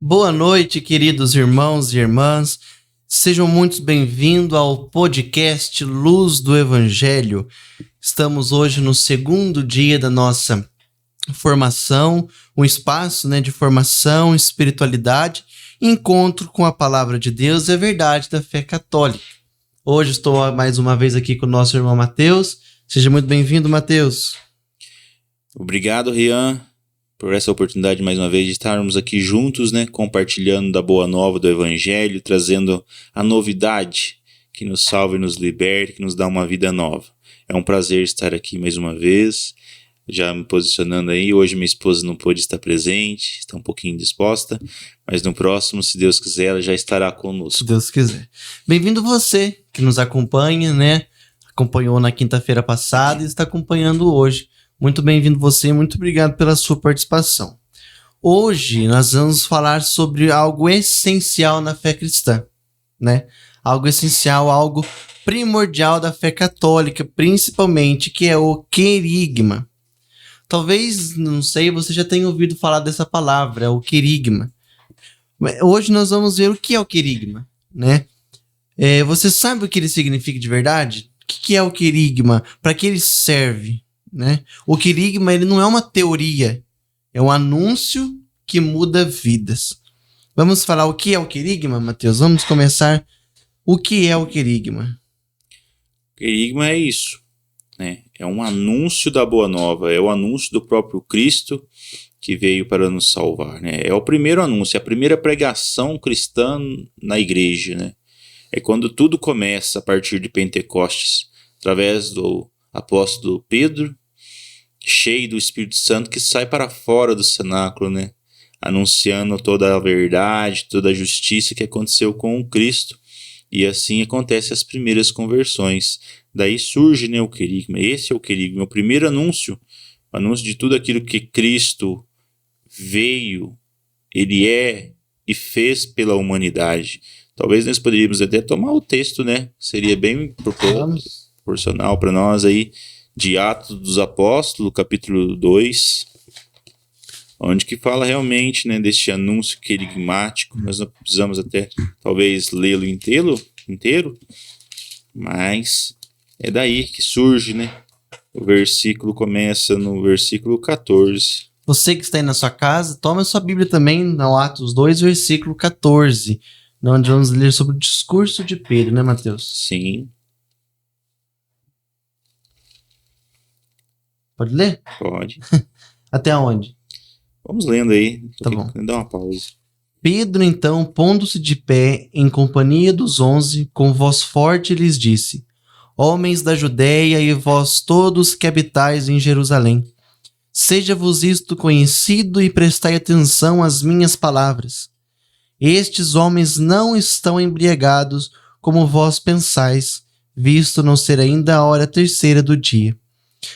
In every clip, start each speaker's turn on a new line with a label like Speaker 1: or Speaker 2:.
Speaker 1: Boa noite, queridos irmãos e irmãs. Sejam muito bem-vindos ao podcast Luz do Evangelho. Estamos hoje no segundo dia da nossa formação, um espaço de formação, espiritualidade, encontro com a palavra de Deus e a verdade da fé católica. Hoje estou mais uma vez aqui com o nosso irmão Mateus. Seja muito bem-vindo, Mateus.
Speaker 2: Obrigado, Rian, por essa oportunidade mais uma vez de estarmos aqui juntos, compartilhando da boa nova do Evangelho, trazendo a novidade que nos salva e nos liberta, que nos dá uma vida nova. É um prazer estar aqui mais uma vez, já me posicionando aí. Hoje minha esposa não pôde estar presente, está um pouquinho indisposta, mas no próximo, se Deus quiser, ela já estará conosco.
Speaker 1: Se Deus quiser. Bem-vindo você que nos acompanha, acompanhou na quinta-feira passada e está acompanhando hoje. Muito bem-vindo você, muito obrigado pela sua participação. Hoje nós vamos falar sobre algo essencial na fé cristã, Algo essencial, algo primordial da fé católica, principalmente, que é o querigma. Talvez, não sei, você já tenha ouvido falar dessa palavra, o querigma. Hoje nós vamos ver o que é o querigma, Você sabe o que ele significa de verdade? O que é o querigma? Para que ele serve? O querigma, ele não é uma teoria, é um anúncio que muda vidas. Vamos falar o que é o querigma, Mateus? Vamos começar. O que é o querigma?
Speaker 2: O querigma é isso, É um anúncio da boa nova, é o anúncio do próprio Cristo que veio para nos salvar, É o primeiro anúncio, é a primeira pregação cristã na igreja, É quando tudo começa a partir de Pentecostes, através do apóstolo Pedro, cheio do Espírito Santo, que sai para fora do cenáculo, anunciando toda a verdade, toda a justiça que aconteceu com o Cristo. E assim acontecem as primeiras conversões. Daí surge o querigma. Esse é o querigma, o primeiro anúncio, o anúncio de tudo aquilo que Cristo veio, ele é e fez pela humanidade. Talvez nós poderíamos até tomar o texto, Seria bem proporcional para nós aí, de Atos dos Apóstolos, capítulo 2, onde que fala realmente deste anúncio querigmático. Nós não precisamos até talvez lê-lo inteiro, mas é daí que surge, O versículo começa no versículo 14.
Speaker 1: Você que está aí na sua casa, toma a sua Bíblia também, no Atos 2, versículo 14, onde vamos ler sobre o discurso de Pedro, Mateus?
Speaker 2: Sim.
Speaker 1: Pode ler?
Speaker 2: Pode.
Speaker 1: Até onde?
Speaker 2: Vamos lendo aí.
Speaker 1: Tá bom.
Speaker 2: Dá uma pausa.
Speaker 1: Pedro, então, pondo-se de pé, em companhia dos 11, com voz forte lhes disse: Homens da Judéia e vós todos que habitais em Jerusalém, seja-vos isto conhecido e prestai atenção às minhas palavras. Estes homens não estão embriagados, como vós pensais, visto não ser ainda a hora terceira do dia.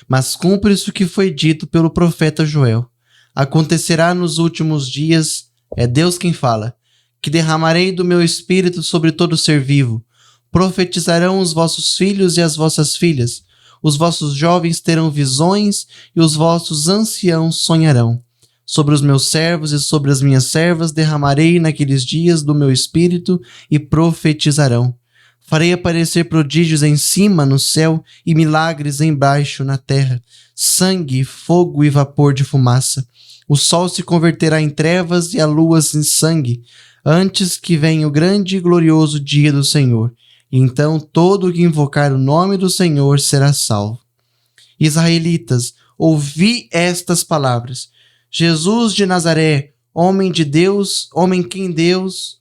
Speaker 1: Mas cumpre-se o que foi dito pelo profeta Joel. Acontecerá nos últimos dias, é Deus quem fala, que derramarei do meu espírito sobre todo ser vivo. Profetizarão os vossos filhos e as vossas filhas. Os vossos jovens terão visões e os vossos anciãos sonharão. Sobre os meus servos e sobre as minhas servas derramarei naqueles dias do meu espírito e profetizarão. Farei aparecer prodígios em cima no céu e milagres embaixo na terra, sangue, fogo e vapor de fumaça. O sol se converterá em trevas e a lua em sangue, antes que venha o grande e glorioso dia do Senhor. E então todo o que invocar o nome do Senhor será salvo. Israelitas, ouvi estas palavras. Jesus de Nazaré, homem de quem Deus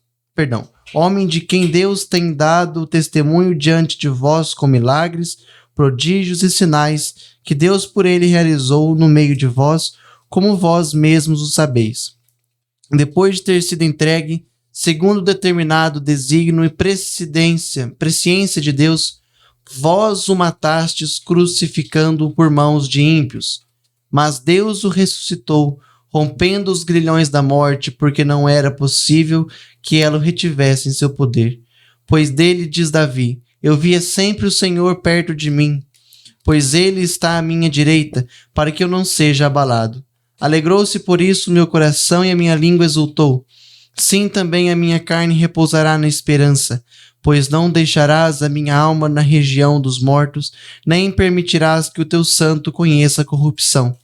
Speaker 1: tem dado testemunho diante de vós com milagres, prodígios e sinais que Deus por ele realizou no meio de vós, como vós mesmos o sabeis. Depois de ter sido entregue, segundo o determinado desígnio e presciência de Deus, vós o matastes crucificando-o por mãos de ímpios. Mas Deus o ressuscitou, rompendo os grilhões da morte, porque não era possível que ela o retivesse em seu poder. Pois dele diz Davi: Eu via sempre o Senhor perto de mim, pois ele está à minha direita, para que eu não seja abalado. Alegrou-se por isso meu coração e a minha língua exultou. Sim, também a minha carne repousará na esperança, pois não deixarás a minha alma na região dos mortos, nem permitirás que o teu santo conheça a corrupção.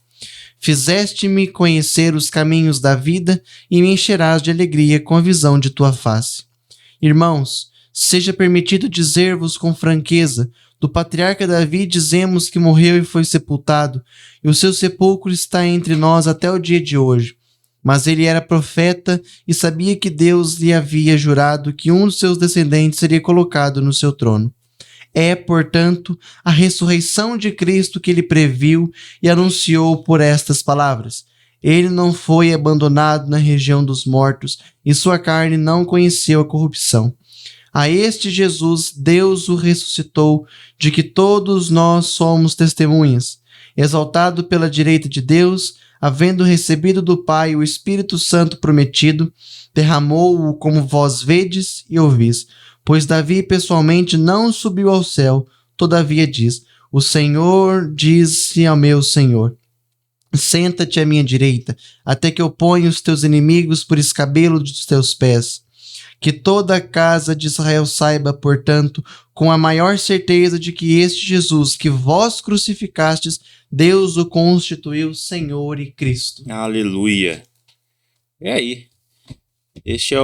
Speaker 1: Fizeste-me conhecer os caminhos da vida e me encherás de alegria com a visão de tua face. Irmãos, seja permitido dizer-vos com franqueza, do patriarca Davi dizemos que morreu e foi sepultado, e o seu sepulcro está entre nós até o dia de hoje. Mas ele era profeta e sabia que Deus lhe havia jurado que um dos seus descendentes seria colocado no seu trono. É, portanto, a ressurreição de Cristo que ele previu e anunciou por estas palavras. Ele não foi abandonado na região dos mortos e sua carne não conheceu a corrupção. A este Jesus, Deus o ressuscitou, de que todos nós somos testemunhas. Exaltado pela direita de Deus, havendo recebido do Pai o Espírito Santo prometido, derramou-o como vós vedes e ouvis. Pois Davi pessoalmente não subiu ao céu, todavia diz: o Senhor disse ao meu Senhor: senta-te à minha direita, até que eu ponha os teus inimigos por escabelo dos teus pés. Que toda a casa de Israel saiba, portanto, com a maior certeza de que este Jesus que vós crucificastes, Deus o constituiu Senhor e Cristo.
Speaker 2: Aleluia. É aí. Este é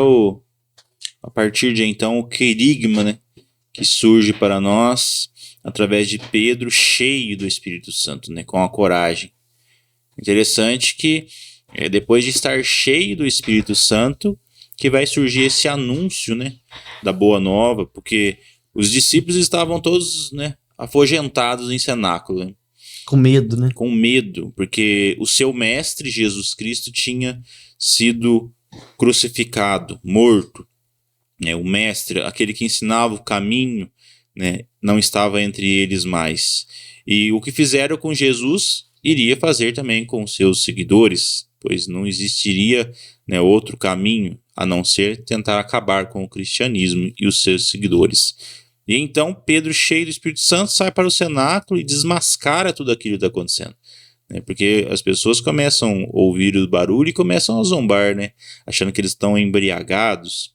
Speaker 2: a partir de então, o querigma, né, que surge para nós através de Pedro, cheio do Espírito Santo, né, com a coragem. Interessante que depois de estar cheio do Espírito Santo, que vai surgir esse anúncio, né, da Boa Nova, porque os discípulos estavam todos, né, afugentados em cenáculo, né?
Speaker 1: Com medo, né?
Speaker 2: Com medo, porque o seu mestre, Jesus Cristo, tinha sido crucificado, morto. O mestre, aquele que ensinava o caminho, né, não estava entre eles mais. E o que fizeram com Jesus, iria fazer também com seus seguidores, pois não existiria, né, outro caminho a não ser tentar acabar com o cristianismo e os seus seguidores. E então Pedro, cheio do Espírito Santo, sai para o cenáculo e desmascara tudo aquilo que está acontecendo. Porque as pessoas começam a ouvir o barulho e começam a zombar, né, achando que eles estão embriagados.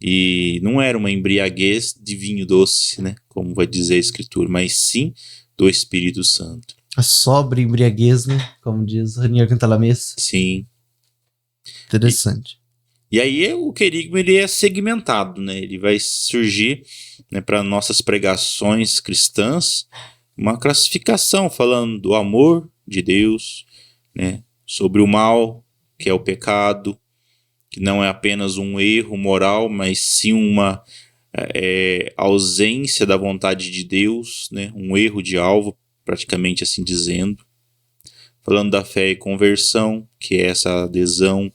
Speaker 2: E não era uma embriaguez de vinho doce, né, como vai dizer a Escritura, mas sim do Espírito Santo.
Speaker 1: A sobra embriaguez, né? Como diz Ranier Cantalamessa.
Speaker 2: Sim.
Speaker 1: Interessante.
Speaker 2: E aí o querigma, ele é segmentado, né? Ele vai surgir, né, para nossas pregações cristãs uma classificação falando do amor de Deus, né, sobre o mal, que é o pecado, que não é apenas um erro moral, mas sim uma ausência da vontade de Deus, né, um erro de alvo, praticamente assim dizendo. Falando da fé e conversão, que é essa adesão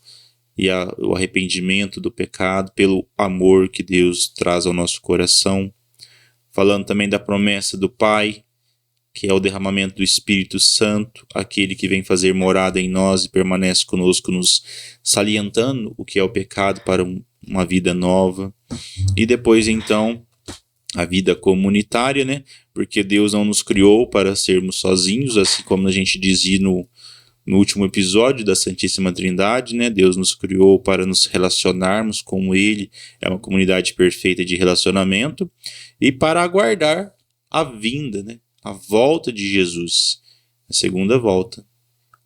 Speaker 2: e o arrependimento do pecado pelo amor que Deus traz ao nosso coração. Falando também da promessa do Pai, que é o derramamento do Espírito Santo, aquele que vem fazer morada em nós e permanece conosco, nos salientando o que é o pecado para uma vida nova. E depois, então, a vida comunitária, né? Porque Deus não nos criou para sermos sozinhos, assim como a gente dizia no último episódio da Santíssima Trindade, né? Deus nos criou para nos relacionarmos com Ele, é uma comunidade perfeita de relacionamento, e para aguardar a vinda, né? A volta de Jesus, a segunda volta,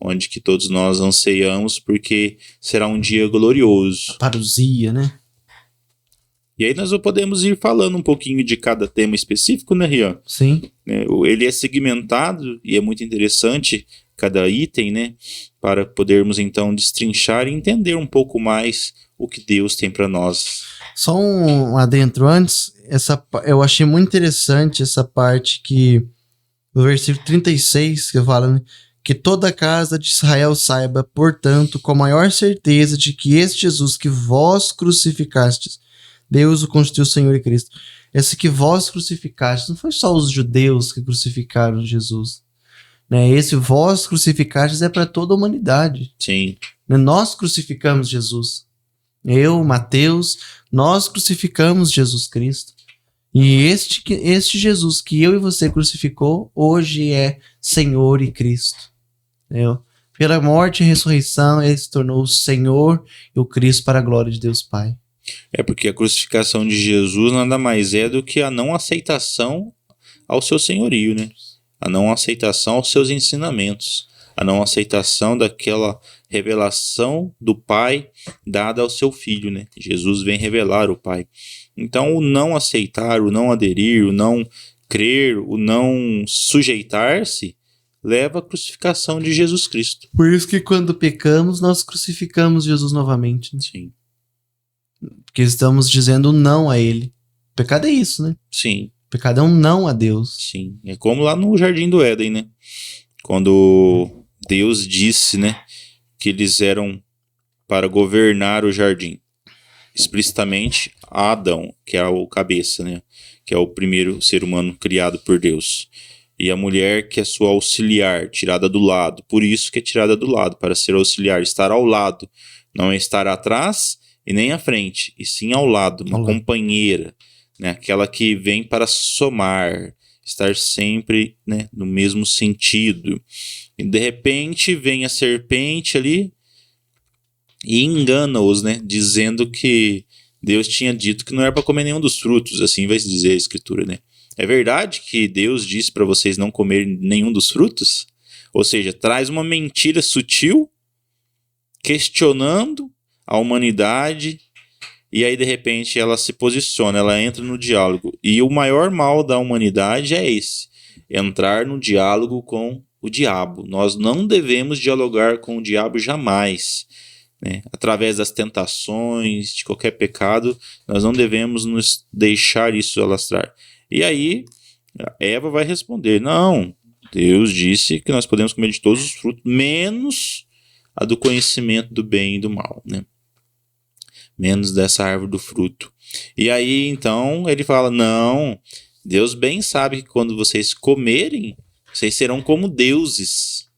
Speaker 2: onde que todos nós anseiamos, porque será um dia glorioso.
Speaker 1: A parousia, né?
Speaker 2: E aí nós podemos ir falando um pouquinho de cada tema específico, né, Rian?
Speaker 1: Sim.
Speaker 2: Ele é segmentado e é muito interessante cada item, né, para podermos então destrinchar e entender um pouco mais o que Deus tem para nós.
Speaker 1: Só um adentro antes, eu achei muito interessante essa parte que no versículo 36, que fala, né, que toda a casa de Israel saiba, portanto, com a maior certeza de que este Jesus que vós crucificastes, Deus o constituiu Senhor e Cristo. Esse que vós crucificastes, não foi só os judeus que crucificaram Jesus, né? Esse vós crucificastes é para toda a humanidade.
Speaker 2: Sim.
Speaker 1: Nós crucificamos Jesus. Eu, Mateus, nós crucificamos Jesus Cristo. E este Jesus que eu e você crucificou, hoje é Senhor e Cristo. Pela morte e ressurreição, ele se tornou o Senhor e o Cristo para a glória de Deus Pai.
Speaker 2: É porque a crucificação de Jesus nada mais é do que a não aceitação ao seu senhorio, né? A não aceitação aos seus ensinamentos, a não aceitação daquela revelação do Pai dada ao seu Filho, né? Jesus vem revelar o Pai. Então, o não aceitar, o não aderir, o não crer, o não sujeitar-se, leva à crucificação de Jesus Cristo.
Speaker 1: Por isso que quando pecamos, nós crucificamos Jesus novamente, né?
Speaker 2: Sim.
Speaker 1: Porque estamos dizendo não a ele. O pecado é isso, né?
Speaker 2: Sim.
Speaker 1: O pecado é um não a Deus.
Speaker 2: Sim. É como lá no Jardim do Éden, né? Quando Deus disse, né, que eles eram para governar o jardim. Explicitamente a Adão, que é o cabeça, né? Que é o primeiro ser humano criado por Deus. E a mulher, que é sua auxiliar, tirada do lado. Por isso que é tirada do lado, para ser auxiliar, estar ao lado. Não é estar atrás e nem à frente, e sim ao lado, uma companheira, né? Aquela que vem para somar, estar sempre, né, no mesmo sentido. E de repente vem a serpente ali e engana-os, né, dizendo que Deus tinha dito que não era para comer nenhum dos frutos, assim vai se dizer a Escritura, né? É verdade que Deus disse para vocês não comerem nenhum dos frutos? Ou seja, traz uma mentira sutil, questionando a humanidade, e aí de repente ela se posiciona, ela entra no diálogo. E o maior mal da humanidade é esse, entrar no diálogo com o diabo. Nós não devemos dialogar com o diabo jamais, né? Através das tentações, de qualquer pecado, nós não devemos nos deixar isso alastrar. E aí Eva vai responder, não, Deus disse que nós podemos comer de todos os frutos, menos a do conhecimento do bem e do mal, né? Menos dessa árvore do fruto. E aí, então, ele fala, não, Deus bem sabe que quando vocês comerem, vocês serão como deuses.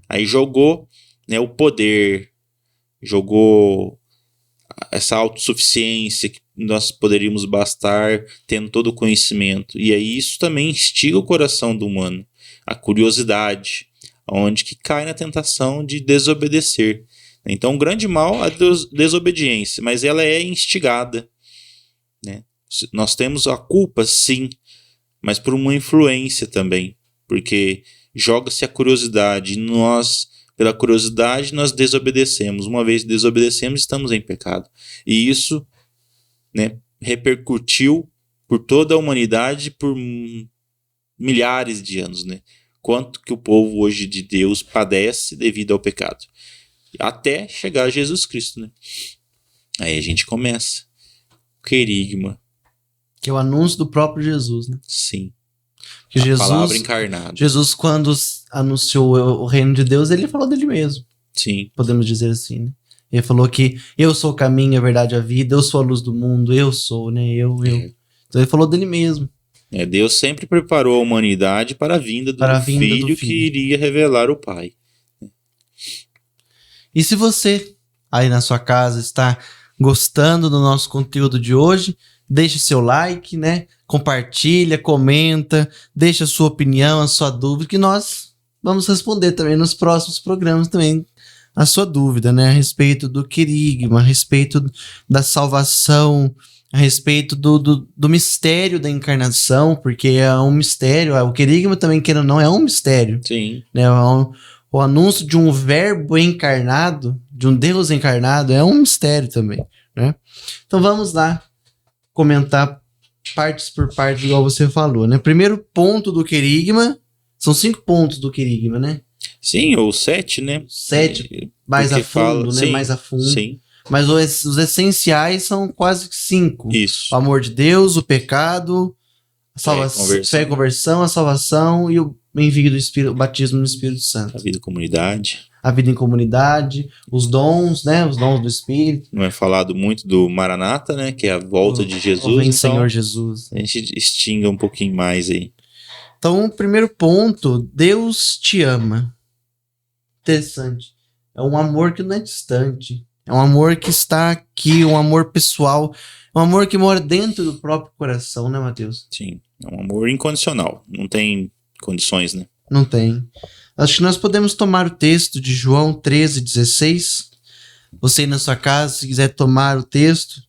Speaker 2: Aí jogou, né, o poder, jogou essa autossuficiência que nós poderíamos bastar tendo todo o conhecimento. E aí isso também instiga o coração do humano, a curiosidade, onde que cai na tentação de desobedecer. Então, o grande mal é a desobediência, mas ela é instigada, né? Nós temos a culpa, sim, mas por uma influência também, porque joga-se a curiosidade, nós, pela curiosidade, nós desobedecemos. Uma vez desobedecemos, estamos em pecado. E isso, né, repercutiu por toda a humanidade por milhares de anos, né? Quanto que o povo hoje de Deus padece devido ao pecado. Até chegar a Jesus Cristo, né? Aí a gente começa. O querigma.
Speaker 1: Que é o anúncio do próprio Jesus, né?
Speaker 2: Sim.
Speaker 1: Que
Speaker 2: a palavra encarnada.
Speaker 1: Jesus, quando anunciou o reino de Deus, ele falou dele mesmo.
Speaker 2: Sim.
Speaker 1: Podemos dizer assim, né? Ele falou que eu sou o caminho, a verdade e a vida, eu sou a luz do mundo, eu sou, né? Eu. Então ele falou dele mesmo.
Speaker 2: Deus sempre preparou a humanidade para a vinda do filho que iria revelar o Pai.
Speaker 1: E se você, aí na sua casa, está gostando do nosso conteúdo de hoje, deixe seu like, né? Compartilha, comenta, deixa a sua opinião, a sua dúvida, que nós vamos responder também nos próximos programas também a sua dúvida, né? A respeito do querigma, a respeito da salvação, a respeito do mistério da encarnação, porque é um mistério, o querigma também, querendo ou não, é um mistério.
Speaker 2: Sim.
Speaker 1: Né? O anúncio de um verbo encarnado, de um Deus encarnado, é um mistério também, né? Então vamos lá comentar partes por partes, igual você falou, né? Primeiro ponto do querigma, são 5 pontos do querigma, né?
Speaker 2: Sim, ou 7, né?
Speaker 1: 7, mais a fundo, né?
Speaker 2: Sim,
Speaker 1: mais a fundo.
Speaker 2: Sim.
Speaker 1: Mas os essenciais são quase 5.
Speaker 2: Isso.
Speaker 1: O amor de Deus, o pecado, a salvação, fé e conversão, a salvação e o envio do Espírito, o batismo no Espírito Santo.
Speaker 2: A vida em comunidade.
Speaker 1: A vida em comunidade, os dons, né? Os dons do Espírito.
Speaker 2: Não é falado muito do Maranata, né? Que é a volta de Jesus.
Speaker 1: Vem
Speaker 2: então,
Speaker 1: Senhor Jesus.
Speaker 2: A gente extinga um pouquinho mais aí.
Speaker 1: Então, o primeiro ponto, Deus te ama. Interessante. É um amor que não é distante. É um amor que está aqui, um amor pessoal. Um amor que mora dentro do próprio coração, né, Mateus?
Speaker 2: Sim, é um amor incondicional. Não tem condições, né?
Speaker 1: Não tem. Acho que nós podemos tomar o texto de João 13:16. Você aí na sua casa, se quiser tomar o texto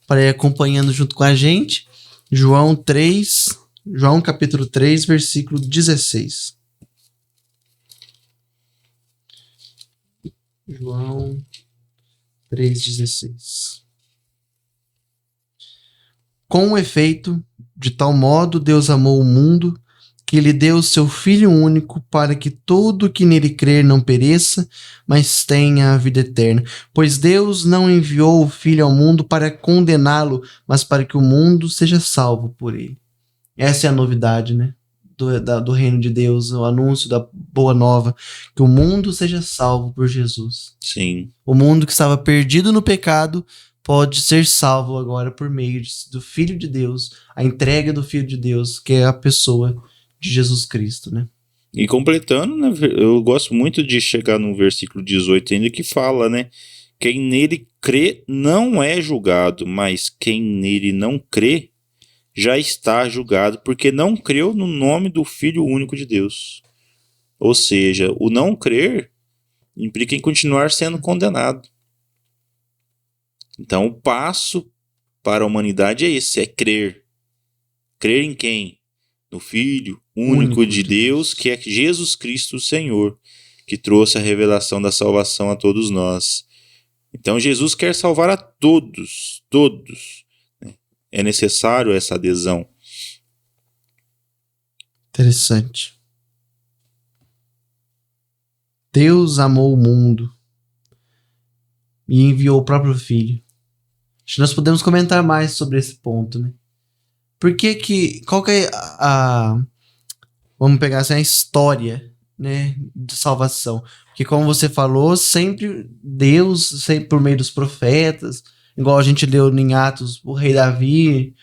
Speaker 1: para ir acompanhando junto com a gente. João capítulo 3, versículo 16. João 3:16. Com efeito, de tal modo Deus amou o mundo, que lhe deu o seu Filho único, para que todo que nele crer não pereça, mas tenha a vida eterna. Pois Deus não enviou o Filho ao mundo para condená-lo, mas para que o mundo seja salvo por ele. Essa é a novidade, né? Do reino de Deus, o anúncio da boa nova, que o mundo seja salvo por Jesus.
Speaker 2: Sim.
Speaker 1: O mundo que estava perdido no pecado pode ser salvo agora por meio do Filho de Deus, a entrega do Filho de Deus, que é a pessoa de Jesus Cristo, né?
Speaker 2: E completando, né, eu gosto muito de chegar no versículo 18 ainda, que fala, né? Quem nele crê não é julgado, mas quem nele não crê já está julgado, porque não creu no nome do Filho único de Deus. Ou seja, o não crer implica em continuar sendo condenado. Então, o passo para a humanidade é esse, é crer. Crer em quem? No Filho único de Deus, que é Jesus Cristo, o Senhor, que trouxe a revelação da salvação a todos nós. Então, Jesus quer salvar a todos, todos. É necessário essa adesão.
Speaker 1: Interessante. Deus amou o mundo e enviou o próprio Filho. Acho que nós podemos comentar mais sobre esse ponto, né? Qual que é vamos pegar assim, a história, né, de salvação? Porque como você falou, sempre Deus, sempre por meio dos profetas, igual a gente leu em Atos, o rei Davi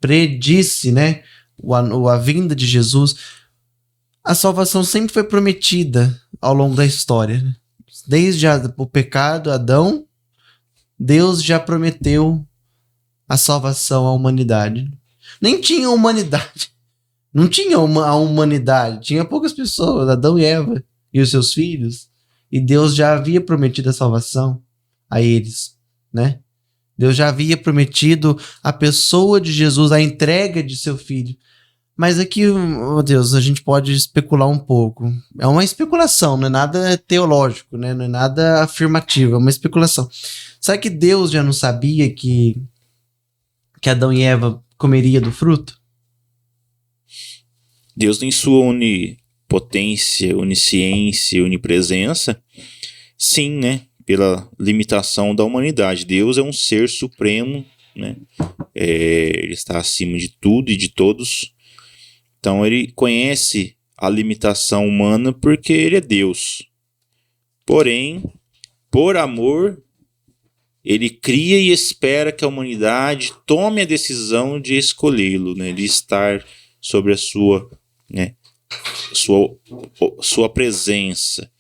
Speaker 1: predisse, né, a vinda de Jesus. A salvação sempre foi prometida ao longo da história, né? Desde o pecado, Adão, Deus já prometeu a salvação à humanidade. Nem tinha humanidade. Não tinha a humanidade. Tinha poucas pessoas, Adão e Eva e os seus filhos. E Deus já havia prometido a salvação a eles, né? Deus já havia prometido a pessoa de Jesus, a entrega de seu filho. Mas aqui, oh Deus, a gente pode especular um pouco. É uma especulação, não é nada teológico, né? Não é nada afirmativo, é uma especulação. Será que Deus já não sabia que Adão e Eva comeria do fruto?
Speaker 2: Deus, em sua onipotência, onisciência, onipresença, sim, né? Pela limitação da humanidade. Deus é um ser supremo, né? Ele está acima de tudo e de todos. Então ele conhece a limitação humana porque ele é Deus. Porém, por amor, ele cria e espera que a humanidade tome a decisão de escolhê-lo, né? De estar sobre a sua, né? sua presença,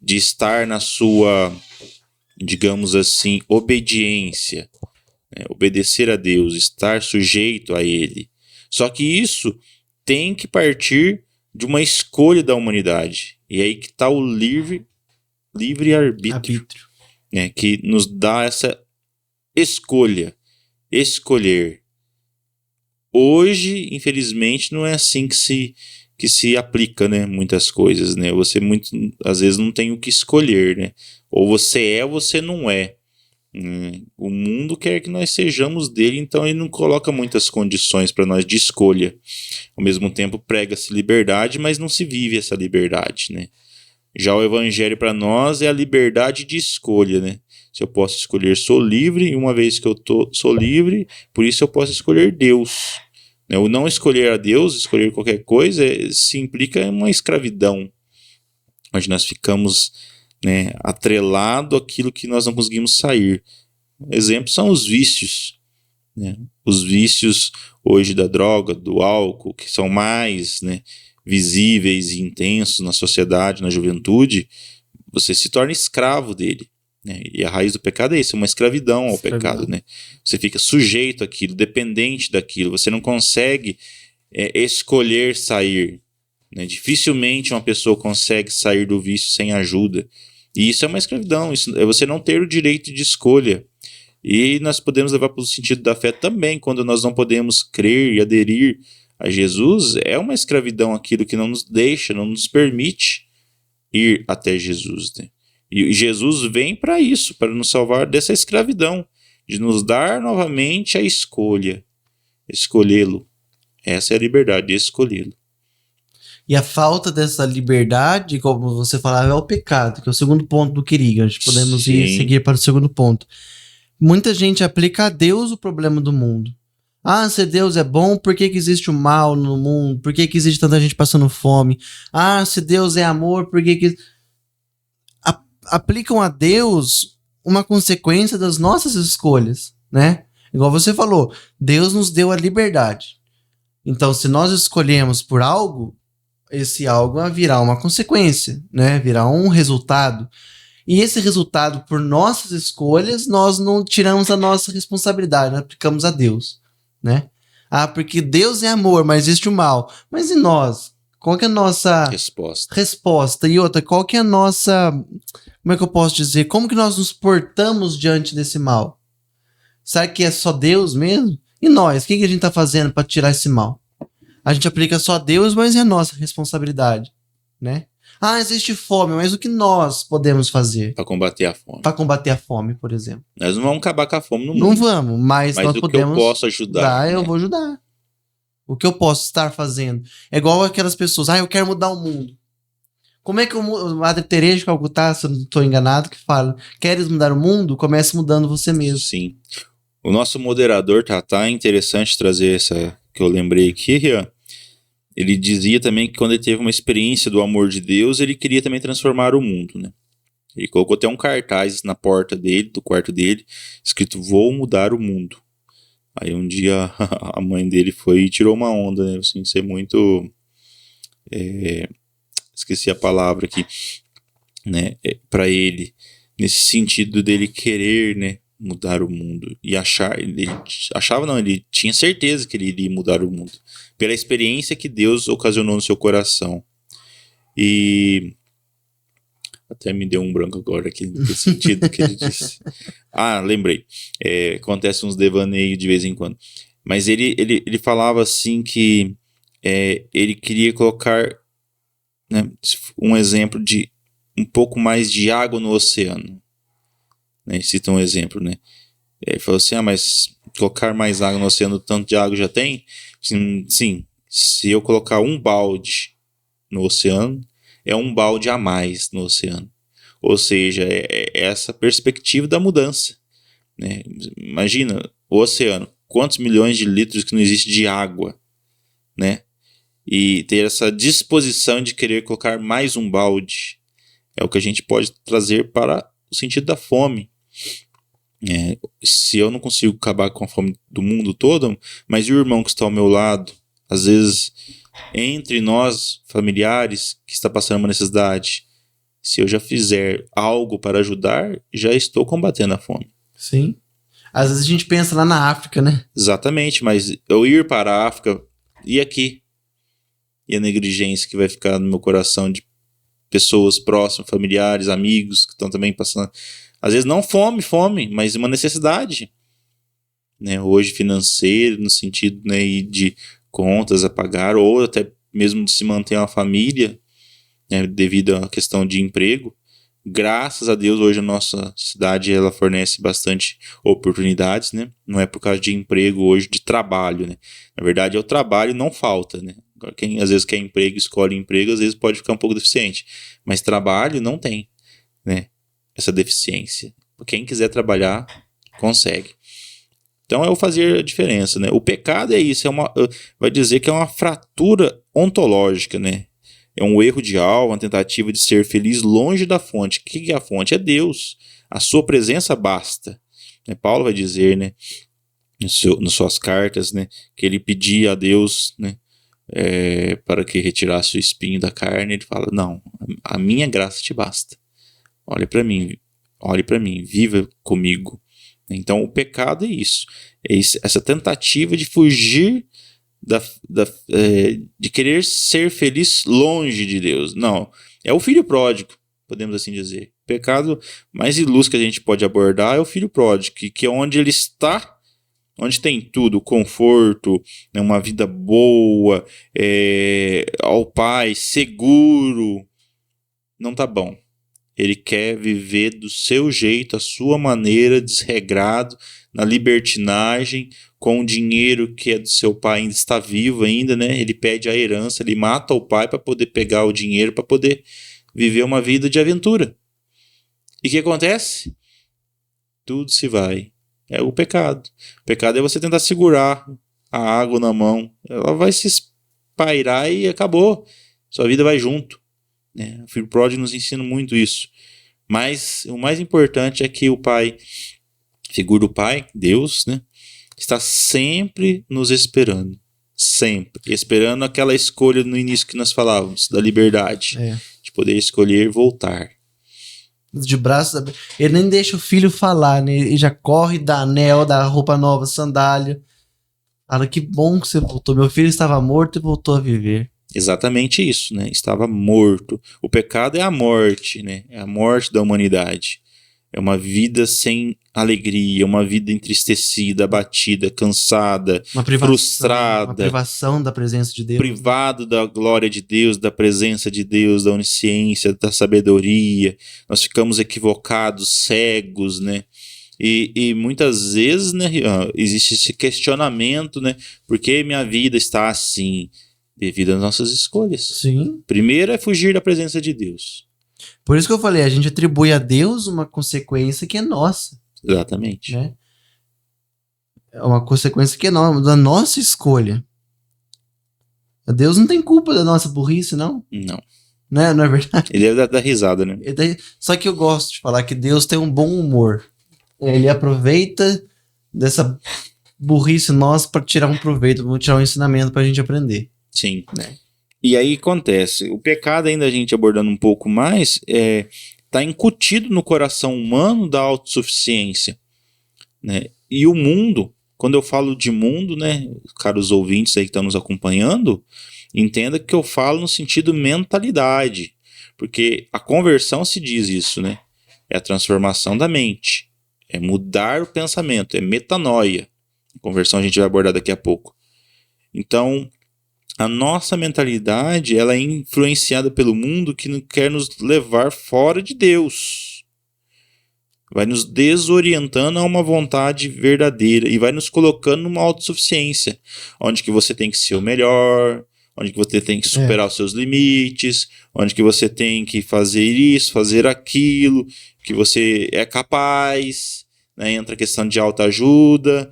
Speaker 2: de estar na sua, digamos assim, obediência, né? Obedecer a Deus, estar sujeito a Ele. Só que isso tem que partir de uma escolha da humanidade. E aí que está o livre-arbítrio, né? Que nos dá essa escolha, escolher. Hoje, infelizmente, não é assim que se aplica, né, muitas coisas, né? Você às vezes não tem o que escolher, né? Ou você é ou você não é. O mundo quer que nós sejamos dele, então ele não coloca muitas condições para nós de escolha. Ao mesmo tempo prega-se liberdade, mas não se vive essa liberdade, né? Já o evangelho para nós é a liberdade de escolha, né? Se eu posso escolher, sou livre, e uma vez que eu sou livre, por isso eu posso escolher Deus. O não escolher a Deus, escolher qualquer coisa, se implica em uma escravidão, onde nós ficamos, né, atrelado àquilo que nós não conseguimos sair. Exemplos são os vícios, né? Os vícios hoje da droga, do álcool, que são mais, né, visíveis e intensos na sociedade, na juventude, você se torna escravo dele, né? E a raiz do pecado é isso, é uma escravidão ao pecado, né? Você fica sujeito àquilo, dependente daquilo, você não consegue escolher sair. né? Dificilmente uma pessoa consegue sair do vício sem ajuda. E isso é uma escravidão, isso é você não ter o direito de escolha. E nós podemos levar para o sentido da fé também, quando nós não podemos crer e aderir a Jesus, é uma escravidão aquilo que não nos deixa, não nos permite ir até Jesus, né? E Jesus vem para isso, para nos salvar dessa escravidão, de nos dar novamente a escolha, escolhê-lo. Essa é a liberdade, de escolhê-lo.
Speaker 1: E a falta dessa liberdade, como você falava, é o pecado, que é o segundo ponto do Quiriga. Podemos seguir para o segundo ponto. Muita gente aplica a Deus o problema do mundo. Ah, se Deus é bom, por que existe o mal no mundo? Por que existe tanta gente passando fome? Ah, se Deus é amor, por que aplicam a Deus uma consequência das nossas escolhas, né? Igual você falou, Deus nos deu a liberdade. Então, se nós escolhemos por algo, esse algo virá uma consequência, né? Virá um resultado. E esse resultado, por nossas escolhas, nós não tiramos a nossa responsabilidade, nós aplicamos a Deus, né? Ah, porque Deus é amor, mas existe o mal. Mas e nós? Qual que é a nossa resposta? E outra, qual que é a nossa... Como é que eu posso dizer? Como que nós nos portamos diante desse mal? Será que é só Deus mesmo? E nós? O que a gente está fazendo para tirar esse mal? A gente aplica só a Deus, mas é a nossa responsabilidade, né? Ah, existe fome, mas o que nós podemos fazer?
Speaker 2: Para combater a fome.
Speaker 1: Para combater a fome, por exemplo.
Speaker 2: Nós não vamos acabar com a fome no mundo.
Speaker 1: Não vamos, mas nós
Speaker 2: o
Speaker 1: podemos...
Speaker 2: que eu posso ajudar,
Speaker 1: né? Eu vou ajudar. O que eu posso estar fazendo? É igual aquelas pessoas, eu quero mudar o mundo. Como é que o Madre Teresa de Calcutá, se eu não estou enganado, que fala, queres mudar o mundo? Comece mudando você mesmo.
Speaker 2: Sim. O nosso moderador, tá interessante trazer essa que eu lembrei aqui, Rian. Ele dizia também que quando ele teve uma experiência do amor de Deus, ele queria também transformar o mundo, né? Ele colocou até um cartaz na porta dele, do quarto dele, escrito, vou mudar o mundo. Aí um dia a mãe dele foi e tirou uma onda, né? Assim, ser muito... esqueci a palavra aqui, né? Para ele, nesse sentido dele querer, né, mudar o mundo. E ele tinha certeza que ele iria mudar o mundo. Pela experiência que Deus ocasionou no seu coração. E... até me deu um branco agora aqui, no sentido que ele disse. Ah, lembrei. Acontece uns devaneios de vez em quando. Mas ele falava assim que ele queria colocar, né, um exemplo de um pouco mais de água no oceano. Né? Cita um exemplo, né? Ele falou assim, mas colocar mais água no oceano, tanto de água já tem? Sim, se eu colocar um balde no oceano, é um balde a mais no oceano. Ou seja, é essa perspectiva da mudança. Né? Imagina o oceano, quantos milhões de litros que não existe de água, né? E ter essa disposição de querer colocar mais um balde é o que a gente pode trazer para o sentido da fome. Se eu não consigo acabar com a fome do mundo todo, mas e o irmão que está ao meu lado, às vezes entre nós, familiares, que está passando uma necessidade, se eu já fizer algo para ajudar, já estou combatendo a fome.
Speaker 1: Sim. Às vezes a gente pensa lá na África, né?
Speaker 2: Exatamente, mas eu ir para a África, e aqui? E a negligência que vai ficar no meu coração de pessoas próximas, familiares, amigos, que estão também passando... Às vezes não fome, mas uma necessidade. Né? Hoje financeiro, no sentido, né, de contas a pagar, ou até mesmo de se manter uma família, né, devido à questão de emprego. Graças a Deus, hoje a nossa cidade ela fornece bastante oportunidades, né? Não é por causa de emprego hoje, de trabalho, né? Na verdade, o trabalho não falta, né? Quem às vezes quer emprego, escolhe emprego, às vezes pode ficar um pouco deficiente. Mas trabalho não tem, né? Essa deficiência. Quem quiser trabalhar, consegue. Então é o fazer a diferença, né? O pecado é isso, vai dizer que é uma fratura ontológica, né? É um erro de alma, uma tentativa de ser feliz longe da fonte. O que é a fonte? É Deus. A sua presença basta. Paulo vai dizer, né, nas suas cartas, né, que ele pedia a Deus, né, para que retirasse o espinho da carne. Ele fala, não, a minha graça te basta. Olhe para mim, viva comigo. Então o pecado é isso. É essa tentativa de fugir de querer ser feliz longe de Deus. Não, é o filho pródigo, podemos assim dizer. O pecado mais ilustre que a gente pode abordar é o filho pródigo, que é onde ele está, onde tem tudo, conforto, né, uma vida boa, ao pai, seguro, não tá bom. Ele quer viver do seu jeito, a sua maneira, desregrado, na libertinagem, com o dinheiro que é do seu pai, ainda está vivo ainda, né? Ele pede a herança, ele mata o pai para poder pegar o dinheiro, para poder viver uma vida de aventura. E o que acontece? Tudo se vai. É o pecado. O pecado é você tentar segurar a água na mão. Ela vai se espairar e acabou. Sua vida vai junto. O filho pródigo nos ensina muito isso. Mas o mais importante é que o pai, figura do pai, Deus, né, está sempre nos esperando. Sempre. Esperando aquela escolha no início que nós falávamos, da liberdade. De poder escolher voltar.
Speaker 1: De braços. Ele nem deixa o filho falar, né? Ele já corre, dá anel, dá roupa nova, sandália. Fala, que bom que você voltou. Meu filho estava morto e voltou a viver.
Speaker 2: Exatamente isso, né? Estava morto. O pecado é a morte, né? É a morte da humanidade. É uma vida sem alegria, uma vida entristecida, abatida, cansada, frustrada.
Speaker 1: Uma privação da presença de Deus.
Speaker 2: Privado da glória de Deus, da presença de Deus, da onisciência, da sabedoria. Nós ficamos equivocados, cegos, né? E muitas vezes, né, existe esse questionamento, né? Por que minha vida está assim? Devido às nossas escolhas.
Speaker 1: Sim.
Speaker 2: Primeiro é fugir da presença de Deus.
Speaker 1: Por isso que eu falei, a gente atribui a Deus uma consequência que é nossa.
Speaker 2: Exatamente.
Speaker 1: Né? É uma consequência que é da nossa escolha. Deus não tem culpa da nossa burrice, não?
Speaker 2: Não.
Speaker 1: Não é verdade?
Speaker 2: Ele deve dar risada, né?
Speaker 1: Só que eu gosto de falar que Deus tem um bom humor. Ele aproveita dessa burrice nossa para tirar um proveito, para tirar um ensinamento para a gente aprender.
Speaker 2: Sim. Né? E aí acontece, o pecado, ainda a gente abordando um pouco mais, está incutido no coração humano da autossuficiência, né? E o mundo, quando eu falo de mundo, né, caros ouvintes aí que estão nos acompanhando, entenda que eu falo no sentido mentalidade, porque a conversão se diz isso, né? É a transformação da mente, é mudar o pensamento, é metanoia. A conversão a gente vai abordar daqui a pouco. Então, a nossa mentalidade, ela é influenciada pelo mundo que não quer nos levar fora de Deus. Vai nos desorientando a uma vontade verdadeira e vai nos colocando numa autossuficiência, onde que você tem que ser o melhor, onde que você tem que superar os seus limites, onde que você tem que fazer isso, fazer aquilo, que você é capaz, né? Entra a questão de autoajuda,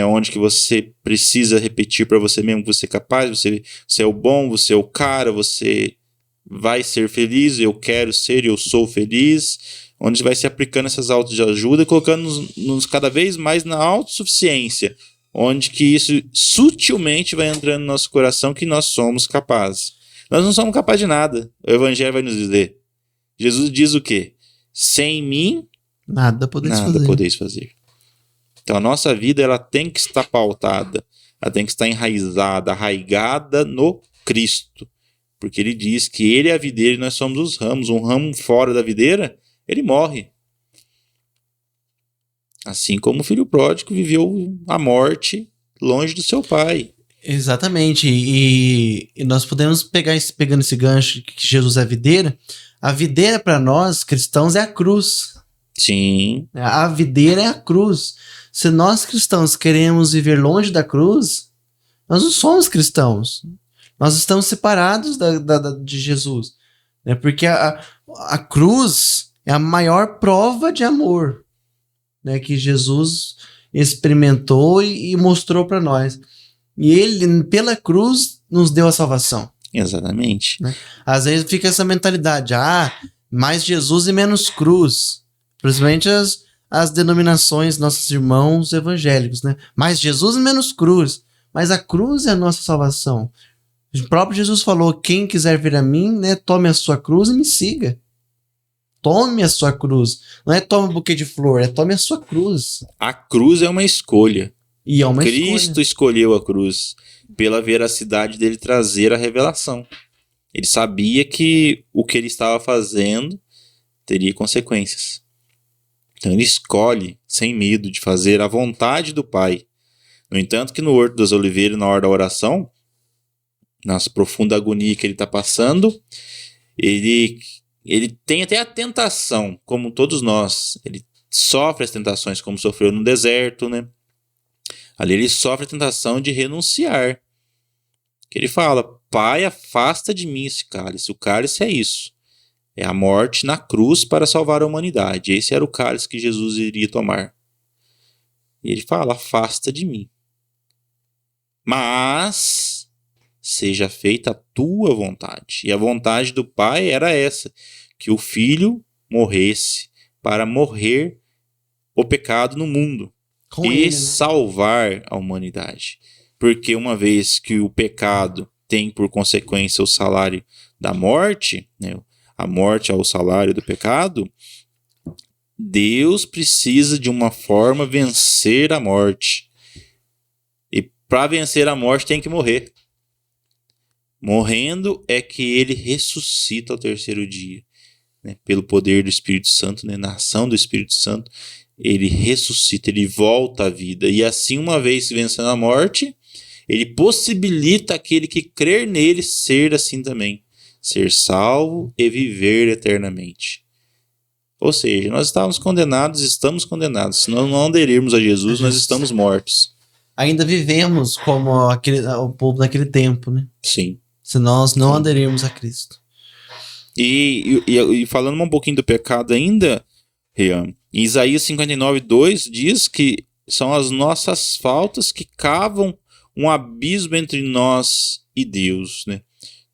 Speaker 2: onde que você precisa repetir para você mesmo que você é capaz, você é o bom, você é o cara, você vai ser feliz, eu quero ser, eu sou feliz, onde vai se aplicando essas autoajuda e colocando-nos cada vez mais na autossuficiência, onde que isso sutilmente vai entrando no nosso coração que nós somos capazes. Nós não somos capazes de nada, o Evangelho vai nos dizer. Jesus diz o quê? Sem mim,
Speaker 1: nada podeis fazer.
Speaker 2: Então a nossa vida, ela tem que estar pautada, ela tem que estar enraizada, arraigada no Cristo. Porque ele diz que ele é a videira e nós somos os ramos. Um ramo fora da videira, ele morre. Assim como o filho pródigo viveu a morte longe do seu pai.
Speaker 1: Exatamente. E nós podemos pegando esse gancho que Jesus é a videira. A videira para nós, cristãos, é a cruz.
Speaker 2: Sim.
Speaker 1: A videira é a cruz. Se nós cristãos queremos viver longe da cruz, nós não somos cristãos. Nós estamos separados de Jesus. Né? Porque a cruz é a maior prova de amor, né, que Jesus experimentou e mostrou para nós. E ele, pela cruz, nos deu a salvação.
Speaker 2: Exatamente.
Speaker 1: Né? Às vezes fica essa mentalidade, mais Jesus e menos cruz. Principalmente as denominações, nossos irmãos evangélicos, né? Mais Jesus e menos cruz. Mas a cruz é a nossa salvação. O próprio Jesus falou, quem quiser vir a mim, né, tome a sua cruz e me siga. Tome a sua cruz. Não é tome um buquê de flor, é tome a sua cruz.
Speaker 2: A cruz é uma escolha.
Speaker 1: E é uma
Speaker 2: Cristo escolheu a cruz. pela veracidade dele trazer a revelação. Ele sabia que o que ele estava fazendo teria consequências. Então ele escolhe, sem medo, de fazer a vontade do Pai. No entanto, que no Horto das Oliveiras, na hora da oração, na profunda agonia que ele está passando, ele tem até a tentação, como todos nós. Ele sofre as tentações, como sofreu no deserto, né? Ali ele sofre a tentação de renunciar. Que ele fala: Pai, afasta de mim esse cálice. O cálice é isso. É a morte na cruz para salvar a humanidade. Esse era o cálice que Jesus iria tomar. E ele fala: afasta de mim. Mas seja feita a tua vontade. E a vontade do Pai era essa: que o Filho morresse para morrer o pecado no mundo e salvar a humanidade. Porque uma vez que o pecado tem por consequência o salário da morte, né, a morte é o salário do pecado, Deus precisa de uma forma vencer a morte. E para vencer a morte tem que morrer. Morrendo é que ele ressuscita ao terceiro dia. Né, pelo poder do Espírito Santo, né, na ação do Espírito Santo, ele ressuscita, ele volta à vida. E assim, uma vez vencendo a morte, ele possibilita aquele que crer nele ser assim também. Ser salvo e viver eternamente. Ou seja, nós estamos estamos condenados. Se nós não aderirmos a Jesus, nós estamos mortos.
Speaker 1: Ainda vivemos como o povo daquele tempo, né?
Speaker 2: Sim.
Speaker 1: Se nós não aderirmos a Cristo.
Speaker 2: E falando um pouquinho do pecado ainda, Rian, em Isaías 59:2 diz que são as nossas faltas que cavam um abismo entre nós e Deus, né?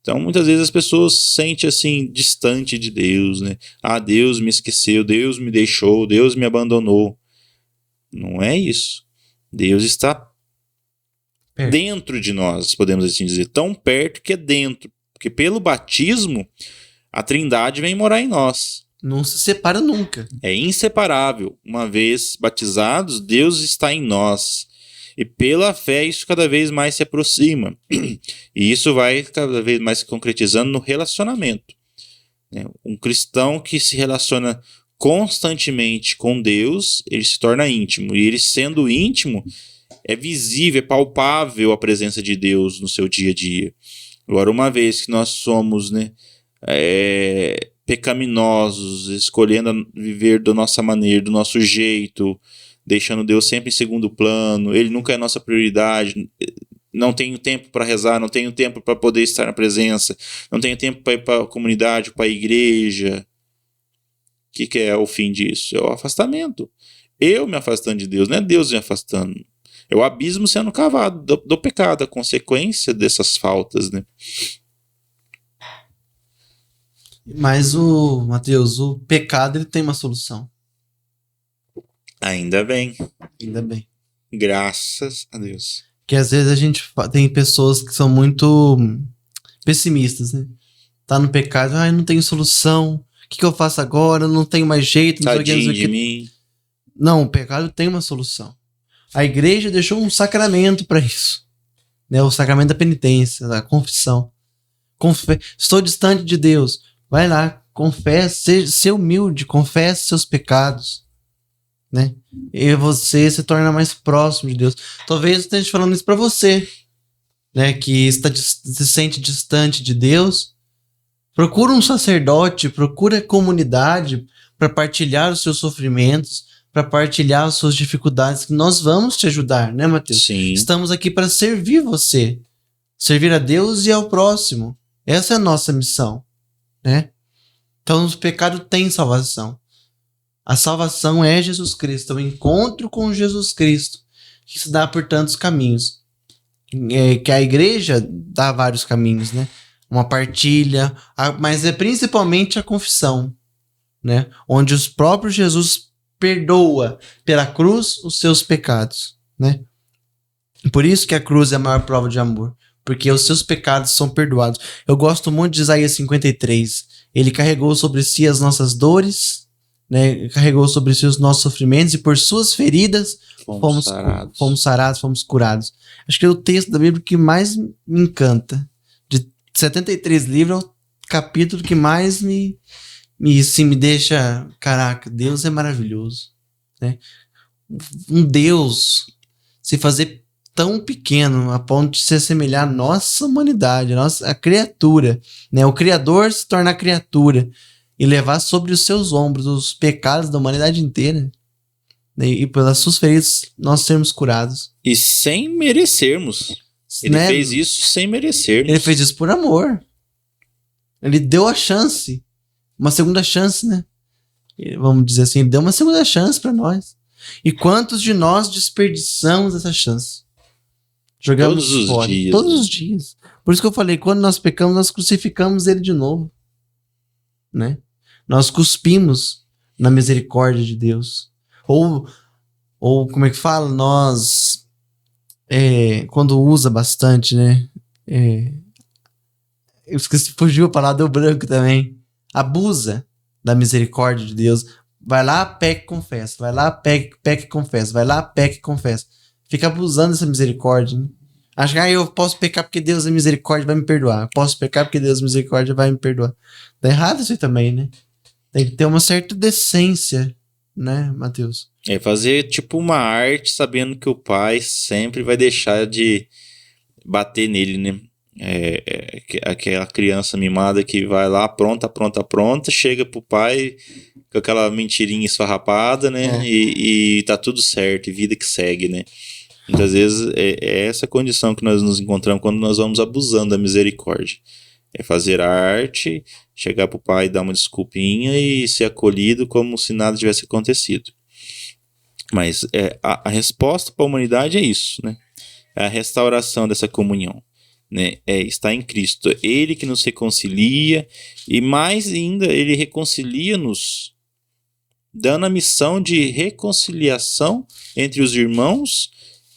Speaker 2: Então, muitas vezes as pessoas se sentem assim, distante de Deus, né? Ah, Deus me esqueceu, Deus me deixou, Deus me abandonou. Não é isso. Deus está dentro de nós, podemos assim dizer. Tão perto que é dentro. Porque pelo batismo, a Trindade vem morar em nós.
Speaker 1: Não se separa nunca.
Speaker 2: É inseparável. Uma vez batizados, Deus está em nós. E pela fé isso cada vez mais se aproxima. E isso vai cada vez mais se concretizando no relacionamento. Um cristão que se relaciona constantemente com Deus, ele se torna íntimo. E ele sendo íntimo, é visível, é palpável a presença de Deus no seu dia a dia. Agora, uma vez que nós somos pecaminosos, escolhendo viver da nossa maneira, do nosso jeito, deixando Deus sempre em segundo plano, Ele nunca é a nossa prioridade, não tenho tempo para rezar, não tenho tempo para poder estar na presença, não tenho tempo para ir para a comunidade, para a igreja. O que é o fim disso? É o afastamento. Eu me afastando de Deus, não é Deus me afastando. É o abismo sendo cavado do pecado, a consequência dessas faltas, né?
Speaker 1: Mas Mateus, o pecado ele tem uma solução.
Speaker 2: Ainda bem.
Speaker 1: Ainda bem.
Speaker 2: Graças a Deus.
Speaker 1: Que às vezes a gente tem pessoas que são muito pessimistas, né? Tá no pecado, não tenho solução. O que eu faço agora? Não tenho mais jeito.
Speaker 2: Tadinho de mim.
Speaker 1: Não, o pecado tem uma solução. A igreja deixou um sacramento para isso. Né? O sacramento da penitência, da confissão. Estou distante de Deus. Vai lá, confesse, seja humilde, confesse seus pecados. Né? E você se torna mais próximo de Deus. Talvez eu esteja falando isso para você, né? Que se sente distante de Deus. Procura um sacerdote, procura comunidade para partilhar os seus sofrimentos, para partilhar as suas dificuldades, que nós vamos te ajudar, né, Mateus?
Speaker 2: Sim.
Speaker 1: Estamos aqui para servir você, servir a Deus e ao próximo. Essa é a nossa missão, né? Então, o pecado tem salvação. A salvação é Jesus Cristo, é o encontro com Jesus Cristo, que se dá por tantos caminhos. Que a igreja dá vários caminhos, né? Uma partilha, mas é principalmente a confissão, né? Onde o próprio Jesus perdoa pela cruz os seus pecados, né? Por isso que a cruz é a maior prova de amor, porque os seus pecados são perdoados. Eu gosto muito de Isaías 53. Ele carregou sobre si as nossas dores, né? Carregou sobre si os nossos sofrimentos e por suas feridas fomos sarados, fomos curados. Acho que é o texto da Bíblia que mais me encanta. De 73 livros, é o capítulo que mais me deixa... Caraca, Deus é maravilhoso, né? Um Deus se fazer tão pequeno a ponto de se assemelhar à nossa humanidade, a criatura, né? O Criador se tornar criatura e levar sobre os seus ombros os pecados da humanidade inteira, né? E pelas suas feridas nós sermos curados.
Speaker 2: E sem merecermos. Ele fez isso sem merecermos.
Speaker 1: Ele fez isso por amor. Ele deu a chance, uma segunda chance, né? Vamos dizer assim, ele deu uma segunda chance para nós. E quantos de nós desperdiçamos essa chance? Jogamos
Speaker 2: todos
Speaker 1: fora.
Speaker 2: Os dias.
Speaker 1: Todos os dias. Por isso que eu falei, quando nós pecamos, nós crucificamos ele de novo, né? Nós cuspimos na misericórdia de Deus. Ou como é que fala? Nós, quando usa bastante, né? Eu esqueci, fugiu a palavra, deu branco também. Abusa da misericórdia de Deus. Vai lá, peca e confessa. Vai lá, peca e confessa. Vai lá, peca e confessa. Fica abusando dessa misericórdia, né? Acho que eu posso pecar porque Deus é misericórdia, vai me perdoar. Eu posso pecar porque Deus é misericórdia, vai me perdoar. Tá errado isso aí também, né? Tem que ter uma certa decência, né, Mateus?
Speaker 2: Fazer tipo uma arte sabendo que o pai sempre vai deixar de bater nele, né? Aquela criança mimada que vai lá pronta, chega pro pai com aquela mentirinha esfarrapada, né? E tá tudo certo, e vida que segue, né? Muitas vezes é essa condição que nós nos encontramos quando nós vamos abusando da misericórdia. É fazer arte, chegar pro pai, dar uma desculpinha e ser acolhido como se nada tivesse acontecido. Mas a resposta para a humanidade é isso, né? É a restauração dessa comunhão, né? Está em Cristo. Ele que nos reconcilia e mais ainda, ele reconcilia-nos dando a missão de reconciliação entre os irmãos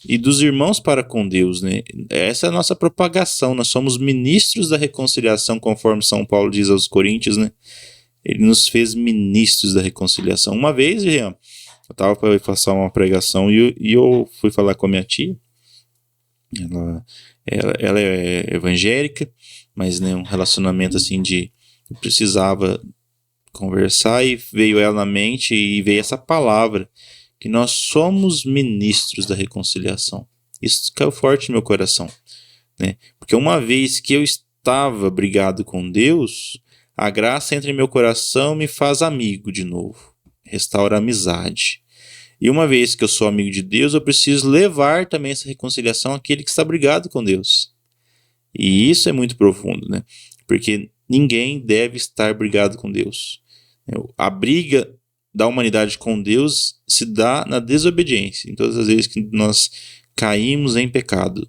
Speaker 2: e dos irmãos para com Deus, né? Essa é a nossa propagação. Nós somos ministros da reconciliação, conforme São Paulo diz aos Coríntios, né? Ele nos fez ministros da reconciliação. Uma vez, eu estava para passar uma pregação e eu fui falar com a minha tia. Ela é evangélica, mas né, um relacionamento assim eu precisava conversar e veio ela na mente e veio essa palavra, que nós somos ministros da reconciliação. Isso caiu forte no meu coração, né? Porque uma vez que eu estava brigado com Deus, a graça entra em meu coração me faz amigo de novo, restaura a amizade. E uma vez que eu sou amigo de Deus, eu preciso levar também essa reconciliação àquele que está brigado com Deus. E isso é muito profundo, né? Porque ninguém deve estar brigado com Deus. A briga da humanidade com Deus se dá na desobediência, em todas as vezes que nós caímos em pecado.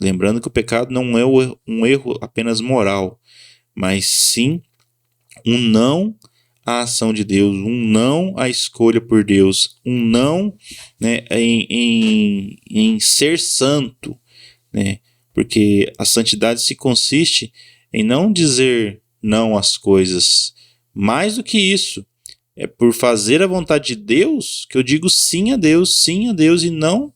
Speaker 2: Lembrando que o pecado não é um erro apenas moral, mas sim um não à ação de Deus, um não à escolha por Deus, um não, né, em ser santo, né? Porque a santidade se consiste em não dizer não às coisas. Mais do que isso, é por fazer a vontade de Deus que eu digo sim a Deus e não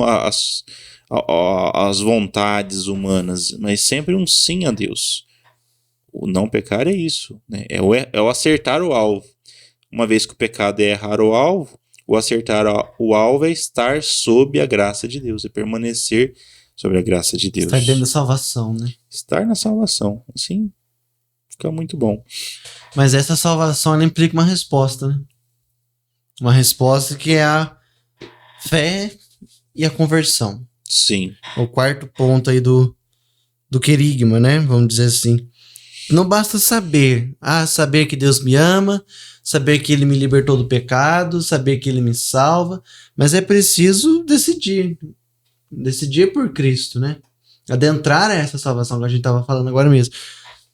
Speaker 2: às vontades humanas, mas sempre um sim a Deus. O não pecar é isso, né? É o acertar o alvo. Uma vez que o pecado é errar o alvo, o acertar o alvo é estar sob a graça de Deus, é permanecer sobre a graça de Deus.
Speaker 1: Estar dentro da salvação, né?
Speaker 2: Estar na salvação, assim fica muito bom.
Speaker 1: Mas essa salvação, ela implica uma resposta, né? Uma resposta que é a fé e a conversão.
Speaker 2: Sim.
Speaker 1: O quarto ponto aí do querigma, né? Vamos dizer assim. Não basta saber que Deus me ama, saber que Ele me libertou do pecado, saber que Ele me salva, mas é preciso decidir por Cristo, né? Adentrar a essa salvação que a gente estava falando agora mesmo.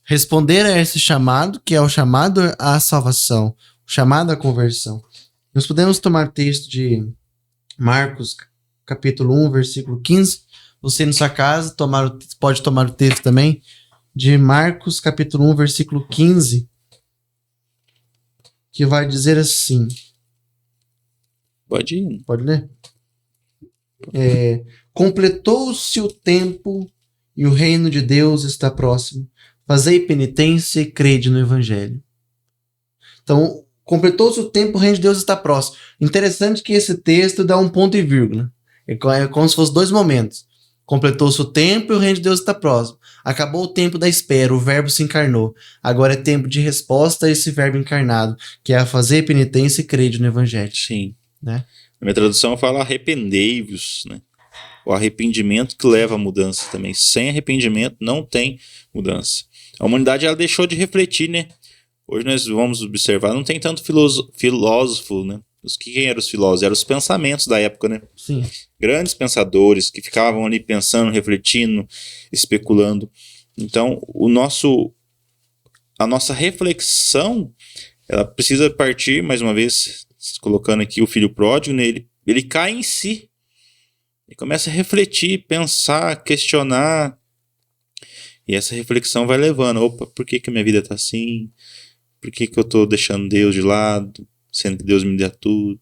Speaker 1: Responder a esse chamado, que é o chamado à salvação, o chamado à conversão. Nós podemos tomar texto de Marcos, capítulo 1, versículo 15. Você, na sua casa, pode tomar o texto também de Marcos, capítulo 1, versículo 15. que vai dizer assim.
Speaker 2: Pode ir.
Speaker 1: Pode ler? Completou-se o tempo e o reino de Deus está próximo. Fazei penitência e crede no Evangelho. Então, completou-se o tempo, o reino de Deus está próximo. Interessante que esse texto dá um ponto e vírgula. É como se fossem 2 momentos. Completou-se o tempo e o reino de Deus está próximo. Acabou o tempo da espera, o verbo se encarnou. Agora é tempo de resposta a esse verbo encarnado, que é a fazer penitência e crede no Evangelho.
Speaker 2: Sim.
Speaker 1: Né?
Speaker 2: A minha tradução fala arrependei-vos, né? O arrependimento que leva a mudança também. Sem arrependimento não tem mudança. A humanidade ela deixou de refletir, né? Hoje nós vamos observar, não tem tanto filósofo, né? Quem eram os filósofos? Eram os pensamentos da época, né?
Speaker 1: Sim.
Speaker 2: Grandes pensadores que ficavam ali pensando, refletindo, especulando. Então, a nossa reflexão, ela precisa partir, mais uma vez, colocando aqui o filho pródigo, né? Ele cai em si. Ele começa a refletir, pensar, questionar. E essa reflexão vai levando. Opa, por que a minha vida está assim? Por que eu estou deixando Deus de lado? Sendo que Deus me dá tudo.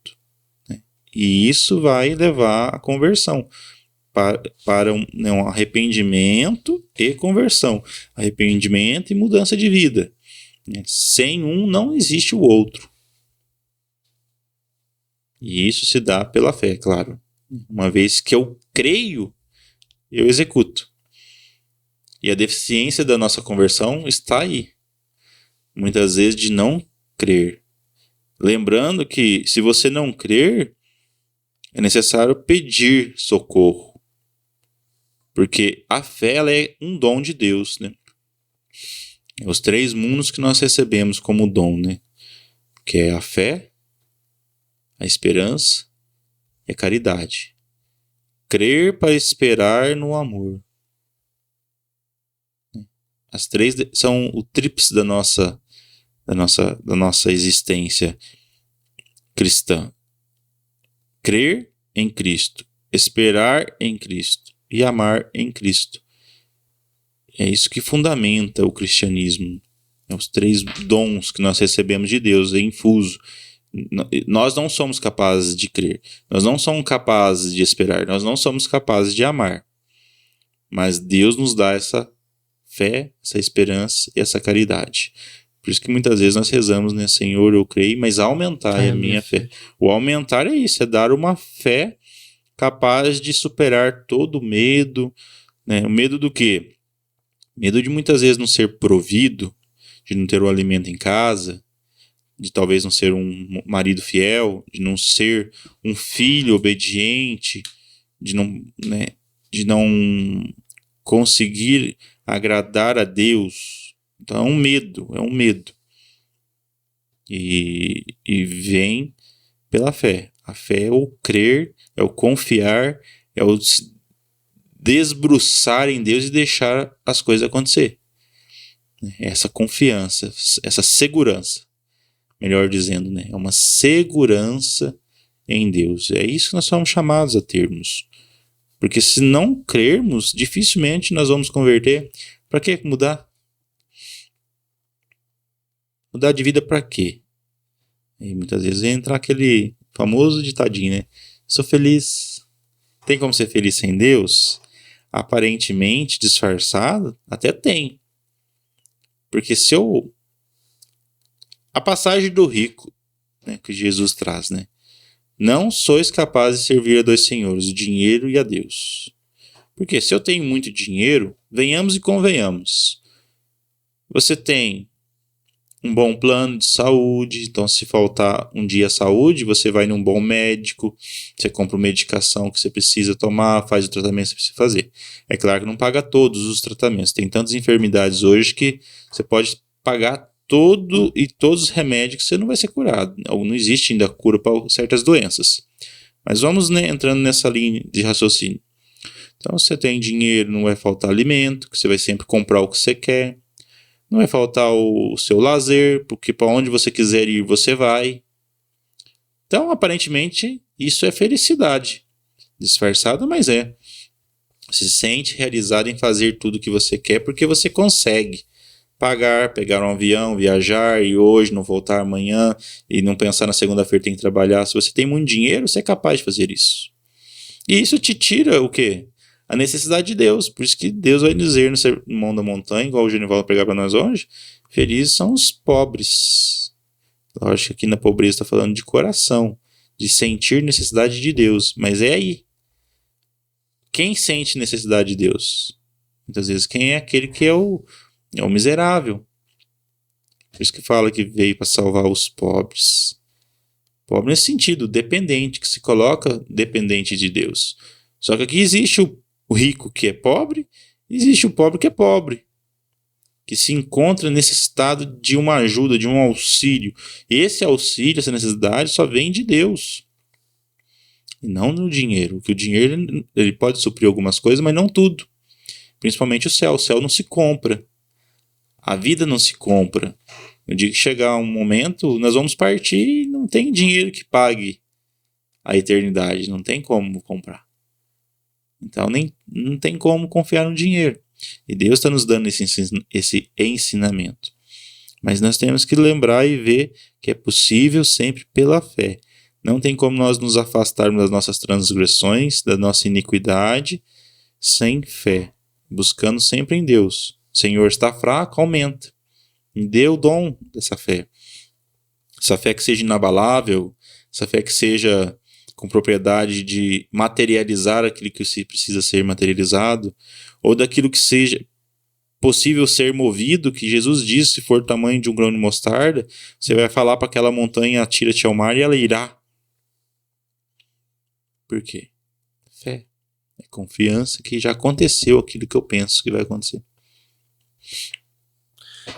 Speaker 2: Né? E isso vai levar à conversão. Para um arrependimento e conversão. Arrependimento e mudança de vida. Né? Sem um não existe o outro. E isso se dá pela fé, claro. Uma vez que eu creio, eu executo. E a deficiência da nossa conversão está aí. Muitas vezes de não crer. Lembrando que se você não crer, é necessário pedir socorro. Porque a fé ela é um dom de Deus, né? É os 3 mundos que nós recebemos como dom, né? Que é a fé, a esperança e a caridade. Crer para esperar no amor. As 3 são o tríplice da nossa existência cristã. Crer em Cristo, esperar em Cristo e amar em Cristo. É isso que fundamenta o cristianismo. É os 3 dons que nós recebemos de Deus, é infuso. Nós não somos capazes de crer, nós não somos capazes de esperar, nós não somos capazes de amar. Mas Deus nos dá essa fé, essa esperança e essa caridade. Por isso que muitas vezes nós rezamos, né? Senhor, eu creio, mas aumentar a minha fé. O aumentar é isso, é dar uma fé capaz de superar todo o medo. Né? O medo do quê? Medo de muitas vezes não ser provido, de não ter o alimento em casa, de talvez não ser um marido fiel, de não ser um filho obediente, de não conseguir agradar a Deus. Então é um medo. E vem pela fé. A fé é o crer, é o confiar, é o desbruçar em Deus e deixar as coisas acontecer. Essa confiança, essa segurança, melhor dizendo, né? É uma segurança em Deus. É isso que nós somos chamados a termos. Porque se não crermos, dificilmente nós vamos converter. Para que mudar? Mudar de vida para quê? E muitas vezes entra aquele famoso ditadinho, né? Sou feliz. Tem como ser feliz sem Deus? Aparentemente disfarçado, até tem. Porque a passagem do rico, né, que Jesus traz, né? Não sois capazes de servir a 2 senhores, o dinheiro e a Deus. Porque se eu tenho muito dinheiro, venhamos e convenhamos. Você tem um bom plano de saúde, então se faltar um dia a saúde, você vai num bom médico, você compra uma medicação que você precisa tomar, faz o tratamento que você precisa fazer. É claro que não paga todos os tratamentos, tem tantas enfermidades hoje que você pode pagar todos os remédios que você não vai ser curado. Não existe ainda cura para certas doenças. Mas vamos, né, entrando nessa linha de raciocínio. Então, se você tem dinheiro, não vai faltar alimento, que você vai sempre comprar o que você quer. Não vai faltar o seu lazer, porque para onde você quiser ir, você vai. Então, aparentemente, isso é felicidade. Disfarçada, mas é. Você se sente realizado em fazer tudo o que você quer, porque você consegue. pagar, pegar um avião, viajar e hoje não voltar amanhã e não pensar na segunda-feira tem que trabalhar. Se você tem muito dinheiro, você é capaz de fazer isso. E isso te tira o quê? A necessidade de Deus. Por isso que Deus vai dizer no Sermão da Montanha, igual o Genivaldo pregar para nós hoje, felizes são os pobres. Lógico que aqui na pobreza está falando de coração, de sentir necessidade de Deus. Mas é aí. Quem sente necessidade de Deus? Muitas vezes quem é aquele que é o miserável. Por isso que fala que veio para salvar os pobres. Pobre nesse sentido, dependente, que se coloca dependente de Deus. Só que aqui existe o rico que é pobre, existe o pobre que é pobre, que se encontra necessitado de uma ajuda, de um auxílio. Esse auxílio, essa necessidade só vem de Deus. E não no dinheiro. Porque o dinheiro ele pode suprir algumas coisas, mas não tudo. Principalmente o céu. O céu não se compra. A vida não se compra. No dia que chegar um momento, nós vamos partir e não tem dinheiro que pague a eternidade. Não tem como comprar. Então não tem como confiar no dinheiro. E Deus está nos dando esse ensinamento. Mas nós temos que lembrar e ver que é possível sempre pela fé. Não tem como nós nos afastarmos das nossas transgressões, da nossa iniquidade, sem fé. Buscando sempre em Deus. O Senhor está fraco, aumenta. E dê o dom dessa fé. Essa fé que seja inabalável, essa fé que seja com propriedade de materializar aquilo que precisa ser materializado, ou daquilo que seja possível ser movido, que Jesus disse, se for o tamanho de um grão de mostarda, você vai falar para aquela montanha, atira-te ao mar e ela irá. Por quê? Fé. É confiança que já aconteceu aquilo que eu penso que vai acontecer.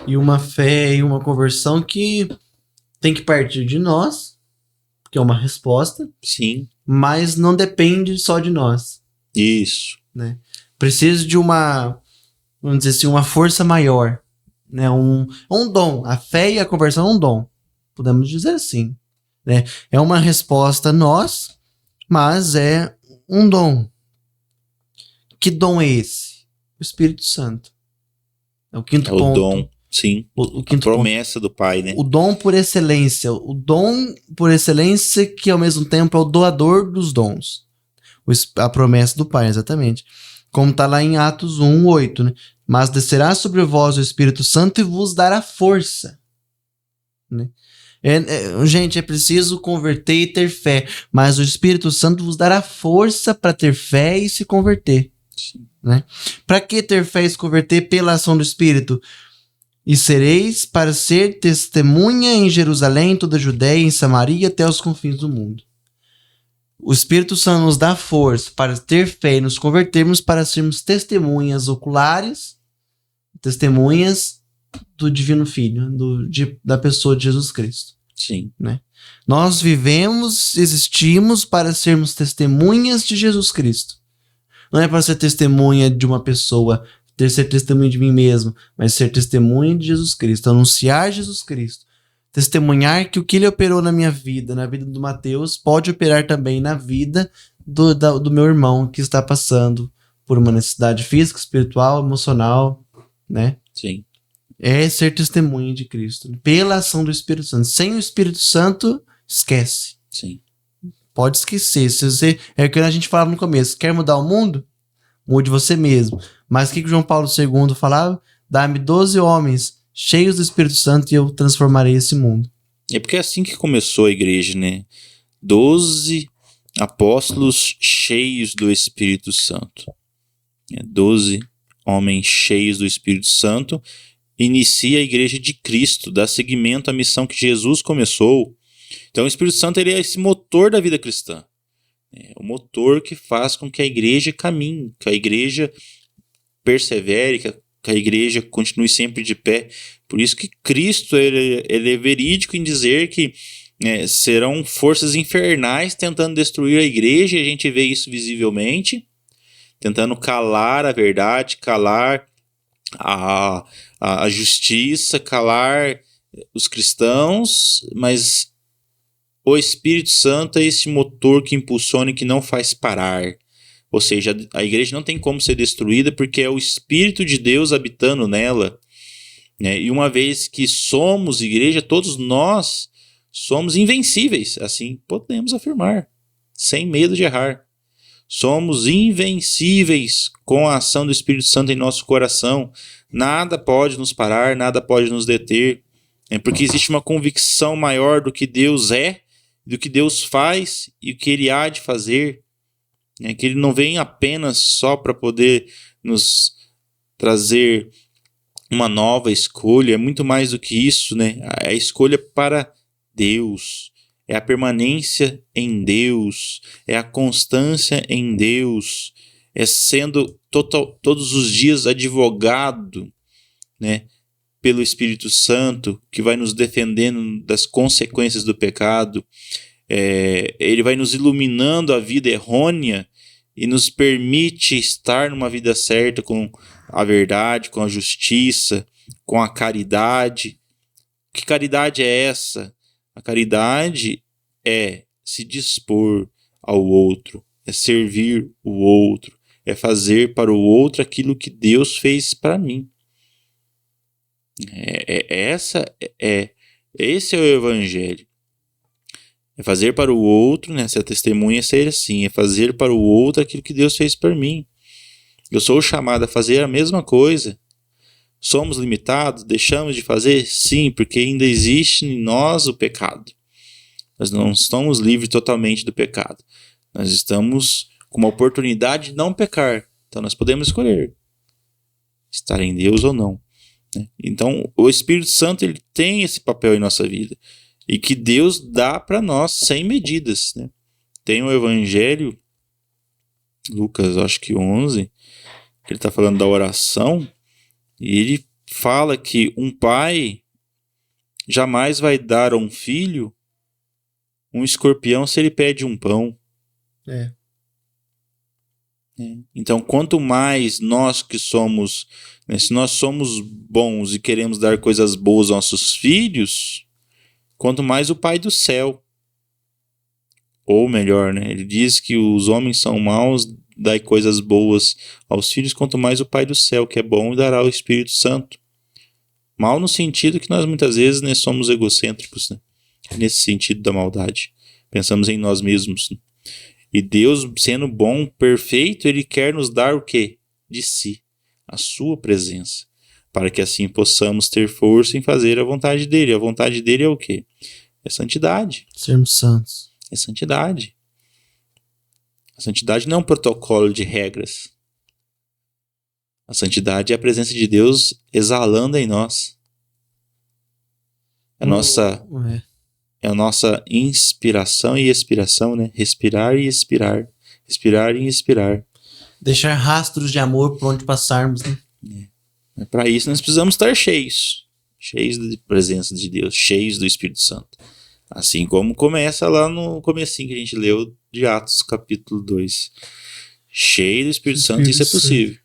Speaker 1: E uma fé e uma conversão que tem que partir de nós, que é uma resposta.
Speaker 2: Sim.
Speaker 1: Mas não depende só de nós.
Speaker 2: Isso.
Speaker 1: Né? Precisa de uma, vamos dizer assim, uma força maior. Né? Um dom. A fé e a conversão é um dom. Podemos dizer assim. Né? É uma resposta a nós, mas é um dom. Que dom é esse? O Espírito Santo. É o quinto ponto.
Speaker 2: O dom. Sim,
Speaker 1: o quinto
Speaker 2: a promessa do Pai, né?
Speaker 1: O dom por excelência. O dom por excelência que ao mesmo tempo é o doador dos dons. A promessa do Pai, exatamente. Como está lá em Atos 1:8, né? Mas descerá sobre vós o Espírito Santo e vos dará força. Né? Gente, é preciso converter e ter fé. Mas o Espírito Santo vos dará força para ter fé e se converter. Né? Para que ter fé e se converter? Pela ação do Espírito. E sereis para ser testemunha em Jerusalém, toda a Judéia, em Samaria, até os confins do mundo. O Espírito Santo nos dá força para ter fé e nos convertermos para sermos testemunhas oculares, testemunhas do Divino Filho, da pessoa de Jesus Cristo.
Speaker 2: Sim.
Speaker 1: Né? Nós vivemos, existimos para sermos testemunhas de Jesus Cristo. Não é para ser testemunha de uma pessoa, ser testemunha de mim mesmo, mas ser testemunha de Jesus Cristo, anunciar Jesus Cristo, testemunhar que o que ele operou na minha vida, na vida do Mateus, pode operar também na vida do meu irmão que está passando por uma necessidade física, espiritual, emocional, né?
Speaker 2: Sim.
Speaker 1: É ser testemunha de Cristo, pela ação do Espírito Santo. Sem o Espírito Santo, esquece.
Speaker 2: Sim.
Speaker 1: Pode esquecer. Se você, é o que a gente falava no começo, quer mudar o mundo? Mude você mesmo. Mas o que João Paulo II falava? Dá-me 12 homens cheios do Espírito Santo e eu transformarei esse mundo.
Speaker 2: É porque é assim que começou a igreja, né? 12 apóstolos cheios do Espírito Santo. 12 homens cheios do Espírito Santo inicia a igreja de Cristo, dá seguimento à missão que Jesus começou. Então o Espírito Santo ele é esse motor da vida cristã. É o motor que faz com que a igreja caminhe, que a igreja persevere, que a igreja continue sempre de pé. Por isso que Cristo ele é verídico em dizer que serão forças infernais tentando destruir a igreja, e a gente vê isso visivelmente, tentando calar a verdade, calar a justiça, calar os cristãos, mas o Espírito Santo é esse motor que impulsiona e que não faz parar. Ou seja, a igreja não tem como ser destruída porque é o Espírito de Deus habitando nela. né? E uma vez que somos igreja, todos nós somos invencíveis, assim podemos afirmar, sem medo de errar. Somos invencíveis com a ação do Espírito Santo em nosso coração. Nada pode nos parar, nada pode nos deter, porque existe uma convicção maior do que Deus é, do que Deus faz e o que Ele há de fazer. Que Ele não vem apenas só para poder nos trazer uma nova escolha, é muito mais do que isso, né? A escolha para Deus, é a permanência em Deus, é a constância em Deus, é sendo todos os dias advogado, né, pelo Espírito Santo, que vai nos defendendo das consequências do pecado. Ele vai nos iluminando a vida errônea e nos permite estar numa vida certa com a verdade, com a justiça, com a caridade. Que caridade é essa? A caridade é se dispor ao outro, é servir o outro, é fazer para o outro aquilo que Deus fez para mim. Esse é o Evangelho. É fazer para o outro, né? Se a testemunha é ser assim, é fazer para o outro aquilo que Deus fez por mim. Eu sou chamado a fazer a mesma coisa. Somos limitados? Deixamos de fazer? Sim, porque ainda existe em nós o pecado. Nós não estamos livres totalmente do pecado. Nós estamos com uma oportunidade de não pecar. Então nós podemos escolher estar em Deus ou não. Então o Espírito Santo ele tem esse papel em nossa vida. E que Deus dá para nós sem medidas. Tem o Evangelho, Lucas acho que 11, que ele está falando da oração. E ele fala que um pai jamais vai dar a um filho um escorpião se ele pede um pão. Então, quanto mais nós que somos, se nós somos bons e queremos dar coisas boas aos nossos filhos, quanto mais o Pai do céu. Ou melhor, ele diz que os homens são maus, dai coisas boas aos filhos, quanto mais o Pai do céu, que é bom, dará o Espírito Santo. Mal no sentido que nós muitas vezes somos egocêntricos, nesse sentido da maldade. Pensamos em nós mesmos. E Deus, sendo bom, perfeito, Ele quer nos dar o quê? De si, a sua presença, para que assim possamos ter força em fazer a vontade dEle. A vontade dEle é o quê? É santidade.
Speaker 1: Sermos santos.
Speaker 2: É santidade. A santidade não é um protocolo de regras. A santidade é a presença de Deus exalando em nós. É a nossa inspiração e expiração, Respirar e expirar. Respirar e expirar.
Speaker 1: Deixar rastros de amor por onde passarmos,
Speaker 2: Para isso nós precisamos estar cheios. Cheios da presença de Deus. Cheios do Espírito Santo. Assim como começa lá no comecinho que a gente leu de Atos capítulo 2. Cheio do Espírito Santo, isso é possível.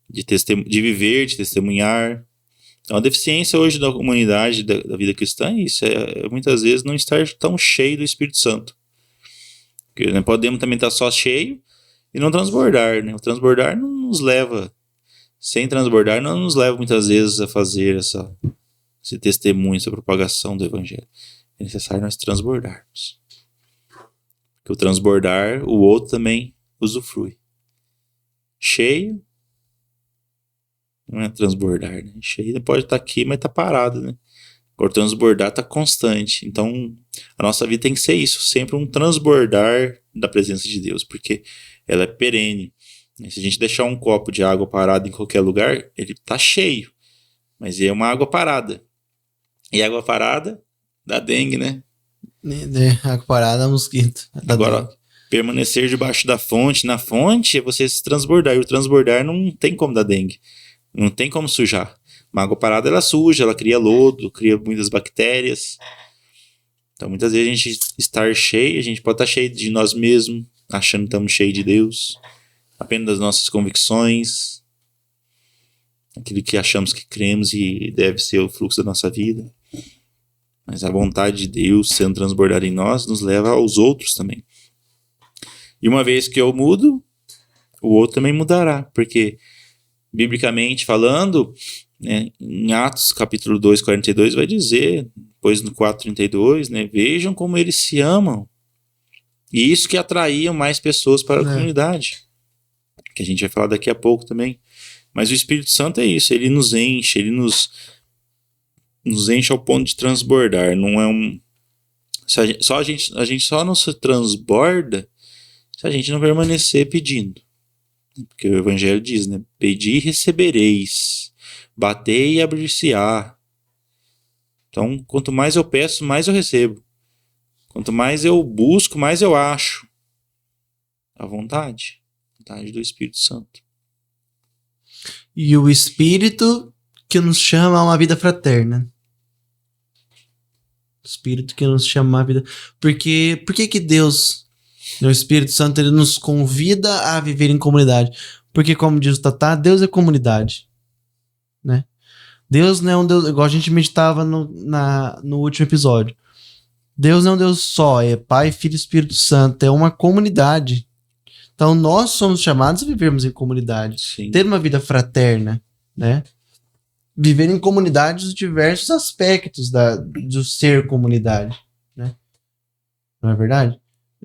Speaker 2: De viver, de testemunhar. Então, a deficiência hoje da humanidade, da vida cristã, é isso. É muitas vezes não estar tão cheio do Espírito Santo. Porque podemos também estar só cheio e não transbordar. O transbordar não nos leva... Sem transbordar não nos leva muitas vezes a fazer esse testemunho, essa propagação do Evangelho. É necessário nós transbordarmos. Porque o transbordar, o outro também usufrui. Cheio, não é transbordar, Cheio pode estar aqui, mas está parado, Agora transbordar está constante. Então, a nossa vida tem que ser isso, sempre um transbordar da presença de Deus, porque ela é perene. Se a gente deixar um copo de água parado em qualquer lugar, ele está cheio, mas é uma água parada. E água parada dá dengue,
Speaker 1: Água parada, mosquito.
Speaker 2: Agora, permanecer debaixo da fonte, na fonte, é você se transbordar. E o transbordar não tem como dar dengue. Não tem como sujar. Uma água parada, ela suja, ela cria lodo, cria muitas bactérias. Então, muitas vezes a gente estar cheio, a gente pode estar cheio de nós mesmos, achando que estamos cheios de Deus, apenas das nossas convicções, aquilo que achamos que cremos e deve ser o fluxo da nossa vida. Mas a vontade de Deus sendo transbordada em nós nos leva aos outros também. E uma vez que eu mudo, o outro também mudará. Porque, biblicamente falando, né? Em Atos capítulo 2, 42 vai dizer, depois no 4:32, né? Vejam como eles se amam. E isso que atraía mais pessoas para a comunidade, que a gente vai falar daqui a pouco também. Mas o Espírito Santo é isso, ele nos enche, ele nos enche ao ponto de transbordar. Não é um... A gente só não se transborda se a gente não permanecer pedindo. Porque o Evangelho diz, né? Pedi e recebereis. Batei e abrir-se-á. Então, quanto mais eu peço, mais eu recebo. Quanto mais eu busco, mais eu acho. A vontade do Espírito Santo.
Speaker 1: E o Espírito que nos chama a uma vida fraterna. O Espírito que nos chama a uma vida... Por que Deus, o Espírito Santo, ele nos convida a viver em comunidade? Porque, como diz o Tatá, Deus é comunidade. Né? Deus não é um Deus... Igual a gente meditava no último episódio. Deus não é um Deus só, é Pai, Filho e Espírito Santo. É uma comunidade. Então, nós somos chamados a vivermos em comunidade.
Speaker 2: Sim.
Speaker 1: Ter uma vida fraterna, né? Viver em comunidade os diversos aspectos do ser comunidade, né? Não é verdade?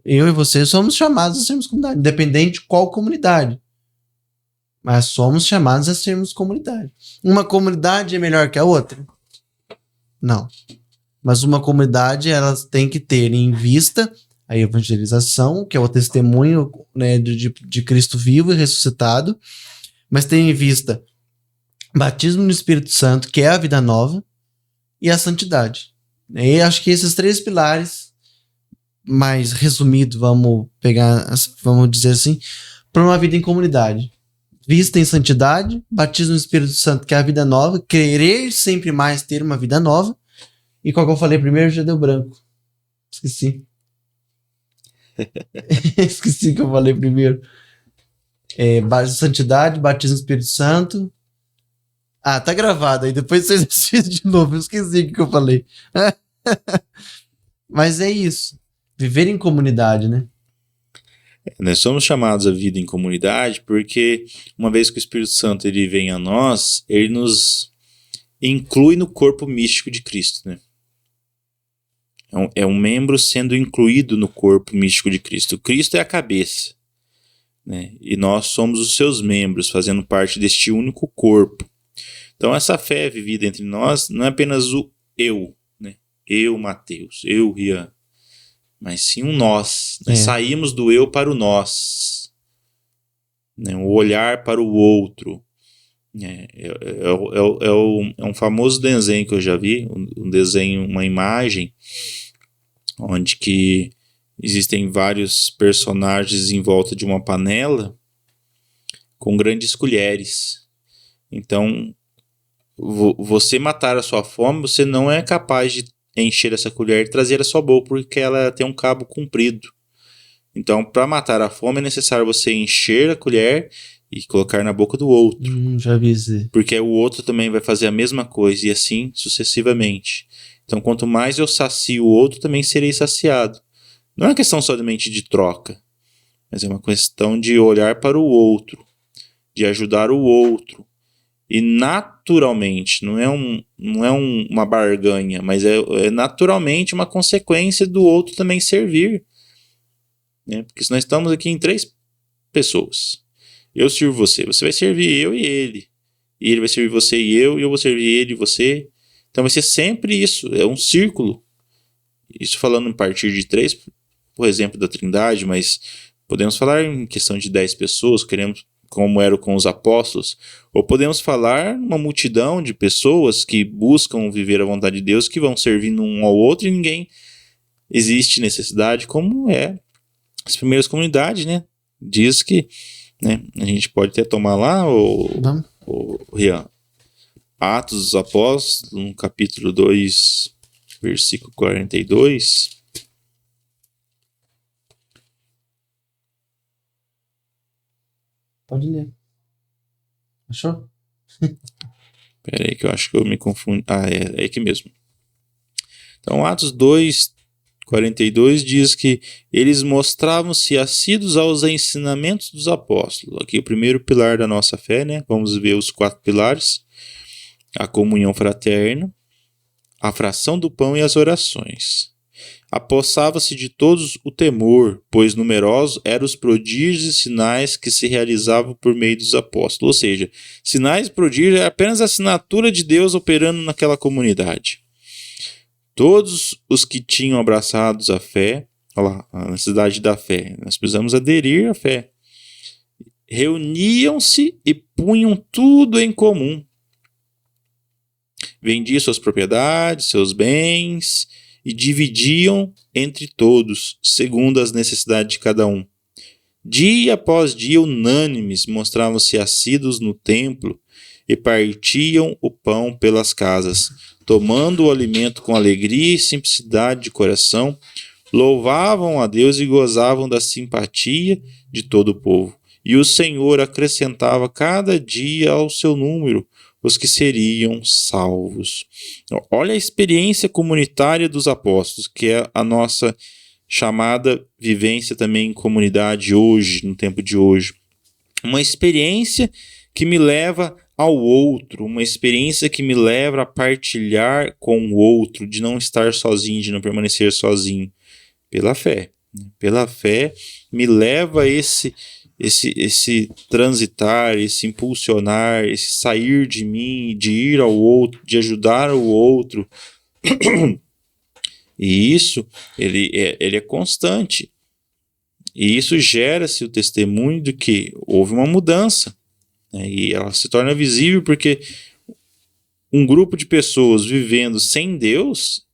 Speaker 1: Eu e você somos chamados a sermos comunidade, independente de qual comunidade. Mas somos chamados a sermos comunidade. Uma comunidade é melhor que a outra? Não. Mas uma comunidade, elas tem que ter em vista a evangelização, que é o testemunho, né, de Cristo vivo e ressuscitado, mas tem em vista batismo no Espírito Santo, que é a vida nova, e a santidade. E acho que esses 3 pilares, mais resumido, vamos dizer assim, para uma vida em comunidade. Vista em santidade, batismo no Espírito Santo, que é a vida nova, querer sempre mais ter uma vida nova. E qual que eu falei primeiro já deu branco. Esqueci. Esqueci que eu falei primeiro. Santidade, batismo no Espírito Santo. Ah, tá gravado aí. Depois vocês assistem de novo. Eu esqueci o que eu falei. Mas é isso. Viver em comunidade, né?
Speaker 2: Nós somos chamados a vida em comunidade porque uma vez que o Espírito Santo ele vem a nós, ele nos inclui no corpo místico de Cristo, né? É um membro sendo incluído no corpo místico de Cristo. Cristo é a cabeça, né? E nós somos os seus membros, fazendo parte deste único corpo. Então essa fé vivida entre nós não é apenas o eu, né? Eu, Mateus, eu, Rian, mas sim um nós. Nós saímos do eu para o nós, né? O olhar para o outro. É um famoso desenho que eu já vi, um desenho, uma imagem, onde que existem vários personagens em volta de uma panela com grandes colheres. Então, você matar a sua fome, você não é capaz de encher essa colher e trazer a sua boca, porque ela tem um cabo comprido. Então, para matar a fome, é necessário você encher a colher e colocar na boca do outro.
Speaker 1: Já vi isso.
Speaker 2: Porque o outro também vai fazer a mesma coisa, e assim sucessivamente. Então, quanto mais eu sacio o outro, também serei saciado. Não é uma questão somente de troca, mas é uma questão de olhar para o outro, de ajudar o outro. E naturalmente, não é uma barganha, mas é naturalmente uma consequência do outro também servir. Né? Porque se nós estamos aqui em 3 pessoas, eu sirvo você, você vai servir eu e ele vai servir você e eu vou servir ele e você. Então vai ser sempre isso, é um círculo. Isso falando a partir de 3, por exemplo, da Trindade, mas podemos falar em questão de 10 pessoas, como era com os apóstolos, ou podemos falar uma multidão de pessoas que buscam viver a vontade de Deus, que vão servindo um ao outro e ninguém existe necessidade, como é as primeiras comunidades, né? Diz que, né, a gente pode até tomar lá o Rian, Atos dos Apóstolos, no capítulo 2, versículo 42.
Speaker 1: Pode ler. Achou?
Speaker 2: Espera aí que eu acho que eu me confundi. É aqui mesmo. Então, Atos 2, 42 diz que eles mostravam-se assíduos aos ensinamentos dos apóstolos. Aqui o primeiro pilar da nossa fé, né? Vamos ver os 4 pilares. a comunhão fraterna, a fração do pão e as orações. Apossava-se de todos o temor, pois numerosos eram os prodígios e sinais que se realizavam por meio dos apóstolos. Ou seja, sinais e prodígios é apenas a assinatura de Deus operando naquela comunidade. Todos os que tinham abraçados a fé, olha lá, a necessidade da fé, nós precisamos aderir à fé, reuniam-se e punham tudo em comum. Vendiam suas propriedades, seus bens e dividiam entre todos, segundo as necessidades de cada um. Dia após dia, unânimes, mostravam-se assíduos no templo e partiam o pão pelas casas, tomando o alimento com alegria e simplicidade de coração, louvavam a Deus e gozavam da simpatia de todo o povo. E o Senhor acrescentava cada dia ao seu número os que seriam salvos. Olha a experiência comunitária dos apóstolos, que é a nossa chamada vivência também em comunidade hoje, no tempo de hoje. Uma experiência que me leva ao outro, uma experiência que me leva a partilhar com o outro, de não estar sozinho, de não permanecer sozinho, pela fé. Pela fé me leva a esse transitar, esse impulsionar, esse sair de mim, de ir ao outro, de ajudar o outro. E isso, ele é constante. E isso gera-se o testemunho de que houve uma mudança, né? E ela se torna visível porque um grupo de pessoas vivendo sem Deus,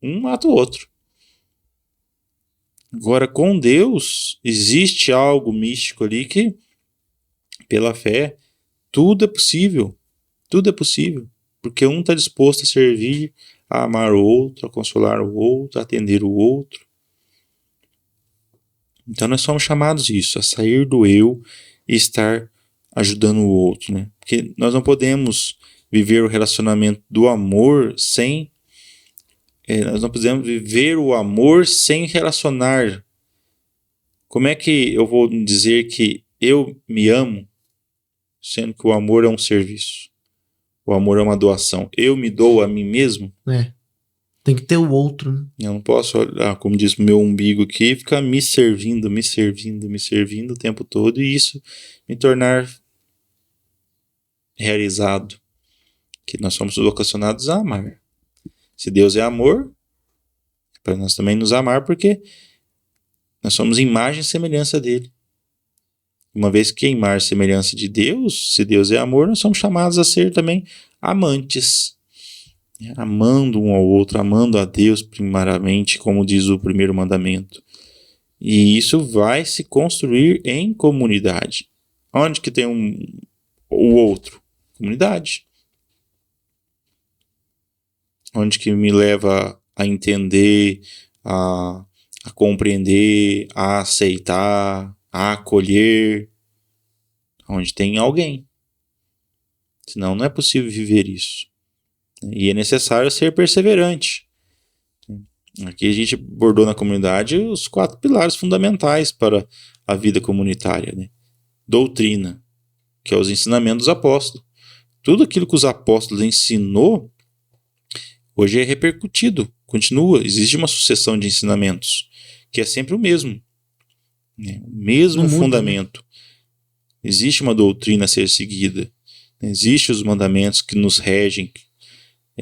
Speaker 2: um mata o outro. Agora, com Deus, existe algo místico ali que, pela fé, tudo é possível. Tudo é possível. Porque um está disposto a servir, a amar o outro, a consolar o outro, a atender o outro. Então, nós somos chamados a sair do eu e estar ajudando o outro, né? Porque nós não podemos viver o relacionamento do amor sem... nós não podemos viver o amor sem relacionar. Como é que eu vou dizer que eu me amo, sendo que o amor é um serviço? O amor é uma doação. Eu me dou a mim mesmo?
Speaker 1: Tem que ter o outro, né?
Speaker 2: Eu não posso olhar, como diz o meu umbigo aqui, ficar me servindo o tempo todo e isso me tornar realizado. Que nós somos vocacionados a amar. Se Deus é amor, para nós também nos amar, porque nós somos imagem e semelhança dele. Uma vez que a imagem e semelhança de Deus, se Deus é amor, nós somos chamados a ser também amantes. Amando um ao outro, amando a Deus primariamente, como diz o primeiro mandamento. E isso vai se construir em comunidade. Onde que tem o outro? Comunidade. Onde que me leva a entender, a compreender, a aceitar, a acolher, onde tem alguém. Senão não é possível viver isso. E é necessário ser perseverante. Aqui a gente abordou na comunidade os 4 pilares fundamentais para a vida comunitária, né? Doutrina, que é os ensinamentos dos apóstolos. Tudo aquilo que os apóstolos ensinou hoje é repercutido, continua, existe uma sucessão de ensinamentos, que é sempre o mesmo, né? O mesmo fundamento. Existe uma doutrina a ser seguida, existem os mandamentos que nos regem.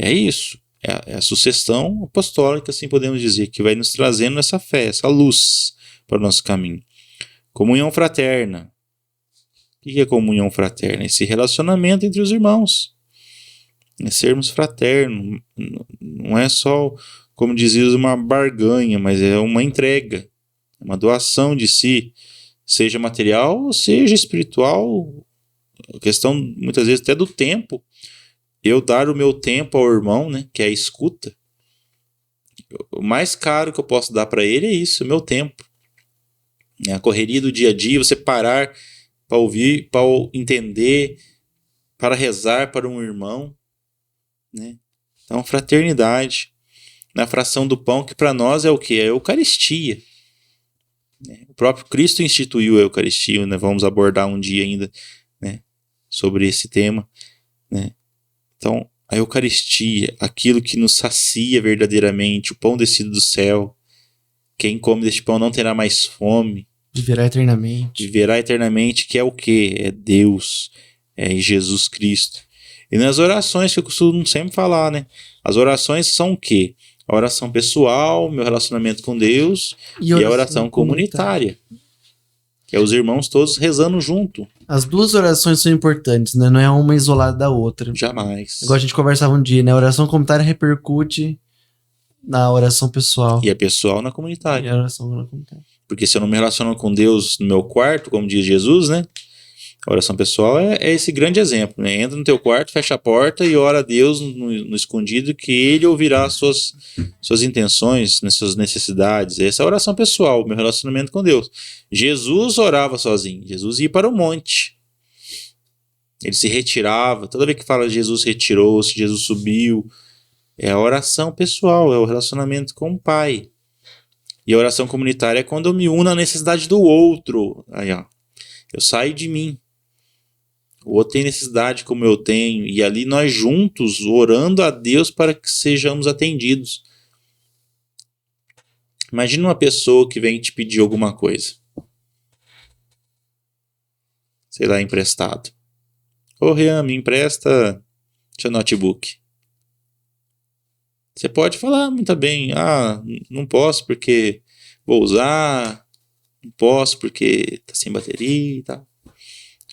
Speaker 2: É isso, é a sucessão apostólica, assim podemos dizer, que vai nos trazendo essa fé, essa luz para o nosso caminho. Comunhão fraterna. O que é comunhão fraterna? Esse relacionamento entre os irmãos. É sermos fraternos, não é só, como dizias, uma barganha, mas é uma entrega, uma doação de si, seja material ou seja espiritual, a questão muitas vezes até do tempo, eu dar o meu tempo ao irmão, né, que é a escuta, o mais caro que eu posso dar para ele é isso, o meu tempo, a correria do dia a dia, você parar para ouvir, para entender, para rezar para um irmão, né? Então, fraternidade na fração do pão, que para nós é o que? É a Eucaristia, né? O próprio Cristo instituiu a Eucaristia, né? Vamos abordar um dia ainda, né, sobre esse tema, né? Então, a Eucaristia, aquilo que nos sacia verdadeiramente, o pão descido do céu. Quem come deste pão não terá mais fome.
Speaker 1: Viverá eternamente.
Speaker 2: Viverá eternamente, que é o quê? É Deus, é Jesus Cristo. E nas orações, que eu costumo sempre falar, né? As orações são o quê? A oração pessoal, meu relacionamento com Deus, e a oração comunitária. Que é os irmãos todos rezando junto.
Speaker 1: As duas orações são importantes, né? Não é uma isolada da outra.
Speaker 2: Jamais.
Speaker 1: Igual a gente conversava um dia, né? A oração comunitária repercute na oração pessoal.
Speaker 2: E a pessoal na
Speaker 1: E
Speaker 2: comunitária.
Speaker 1: a oração comunitária.
Speaker 2: Porque se eu não me relaciono com Deus no meu quarto, como diz Jesus, né? A oração pessoal é esse grande exemplo, né? Entra no teu quarto, fecha a porta e ora a Deus no escondido, que Ele ouvirá as suas intenções, as suas necessidades. Essa é a oração pessoal, meu relacionamento com Deus. Jesus orava sozinho. Jesus ia para o monte. Ele se retirava. Toda vez que fala Jesus retirou-se, Jesus subiu. É a oração pessoal, é o relacionamento com o Pai. E a oração comunitária é quando eu me uno à necessidade do outro. Aí, ó. Eu saio de mim. O outro tem necessidade como eu tenho. E ali nós juntos, orando a Deus para que sejamos atendidos. Imagina uma pessoa que vem te pedir alguma coisa. Sei lá, emprestado. Ô, Rian, me empresta seu notebook. Você pode falar muito bem. Ah, não posso porque vou usar. Não posso porque tá sem bateria e tal.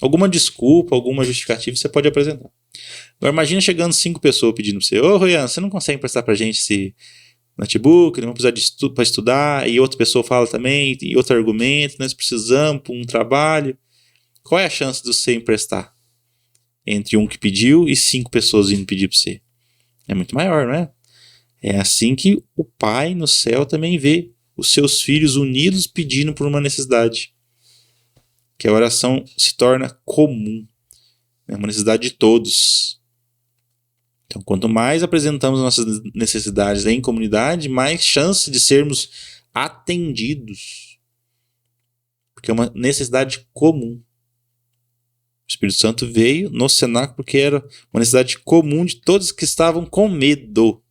Speaker 2: Alguma desculpa, alguma justificativa você pode apresentar. Agora imagina chegando 5 pessoas pedindo pra você: ô, Rian, você não consegue emprestar pra gente esse notebook? Não vamos precisar para estudar. E outra pessoa fala também, e outro argumento, nós precisamos para um trabalho. Qual é a chance de você emprestar? Entre um que pediu e 5 pessoas vindo pedir pra você. É muito maior, não é? É assim que o Pai no céu também vê os seus filhos unidos pedindo por uma necessidade. Que a oração se torna comum. É uma necessidade de todos. Então, quanto mais apresentamos nossas necessidades em comunidade, mais chance de sermos atendidos. Porque é uma necessidade comum. O Espírito Santo veio no cenáculo porque era uma necessidade comum de todos que estavam com medo.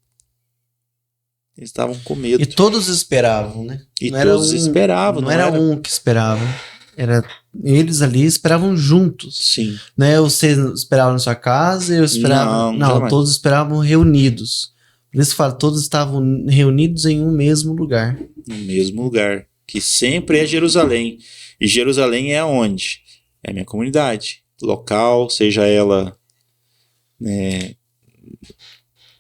Speaker 2: Eles estavam com medo.
Speaker 1: E todos esperavam, né?
Speaker 2: E todos esperavam.
Speaker 1: Não era um que esperava. Eles ali esperavam juntos.
Speaker 2: Sim.
Speaker 1: Né? Você esperava na sua casa, eu esperava. Não, todos esperavam reunidos. Por isso que fala, todos estavam reunidos em um mesmo lugar.
Speaker 2: No mesmo lugar. Que sempre é Jerusalém. E Jerusalém é aonde? É a minha comunidade. Local, seja ela, né,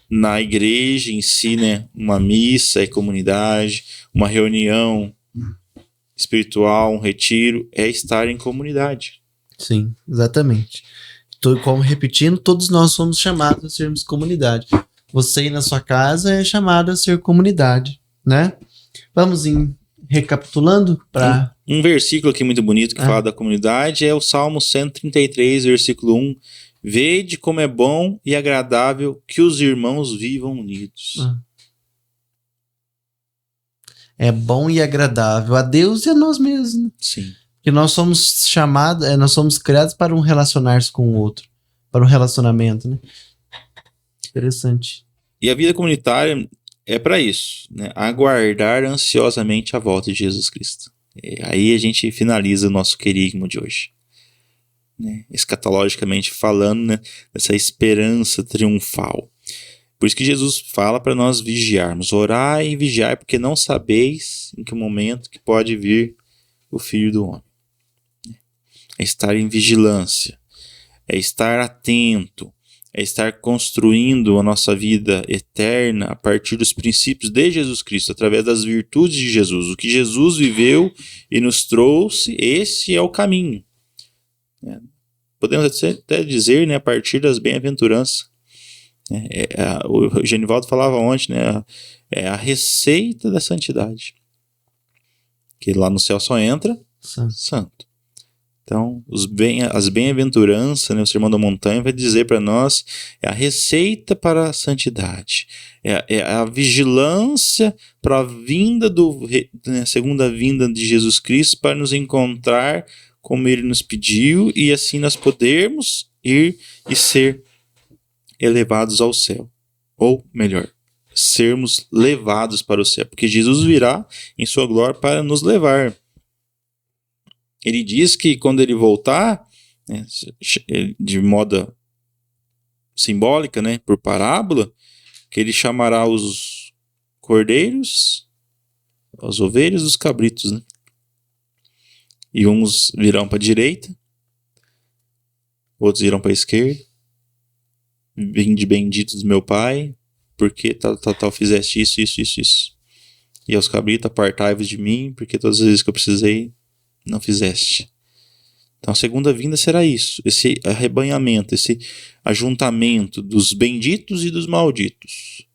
Speaker 2: na igreja em si, né, uma missa é comunidade, uma reunião espiritual, um retiro, é estar em comunidade.
Speaker 1: Sim, exatamente. Como repetindo, todos nós somos chamados a sermos comunidade. Você aí na sua casa é chamado a ser comunidade, né? Vamos recapitulando para...
Speaker 2: Um versículo aqui muito bonito que fala da comunidade é o Salmo 133, versículo 1. Vede como é bom e agradável que os irmãos vivam unidos.
Speaker 1: É bom e agradável a Deus e a nós mesmos.
Speaker 2: Sim.
Speaker 1: Que nós somos chamados, nós somos criados para um relacionar-se com o outro. Para um relacionamento, né? Interessante.
Speaker 2: E a vida comunitária é para isso, né? Aguardar ansiosamente a volta de Jesus Cristo. E aí a gente finaliza o nosso querigma de hoje. Né? Escatologicamente falando, né? Essa esperança triunfal. Por isso que Jesus fala para nós vigiarmos. Orai e vigiai, porque não sabeis em que momento que pode vir o Filho do Homem. É estar em vigilância. É estar atento. É estar construindo a nossa vida eterna a partir dos princípios de Jesus Cristo, através das virtudes de Jesus. O que Jesus viveu e nos trouxe, esse é o caminho. Podemos até dizer, né, a partir das bem-aventuranças. O Genivaldo falava ontem, né, é a receita da santidade. Que lá no céu só entra santo. Então, as bem-aventuranças, né, o Sermão da Montanha vai dizer para nós, é a receita para a santidade, é a vigilância para a vinda segunda vinda de Jesus Cristo, para nos encontrar como Ele nos pediu, e assim nós podermos ir e ser elevados ao céu. Ou melhor, sermos levados para o céu, porque Jesus virá em sua glória para nos levar. Ele diz que quando ele voltar, né, de modo simbólica, né, por parábola, que ele chamará os cordeiros, as ovelhas e os cabritos, né? E uns virão para a direita, outros irão para a esquerda. Vinde benditos do meu Pai, porque tal fizeste isso. E aos cabritos, apartai-vos de mim, porque todas as vezes que eu precisei, não fizeste. Então a segunda vinda será isso, esse arrebanhamento, esse ajuntamento dos benditos e dos malditos.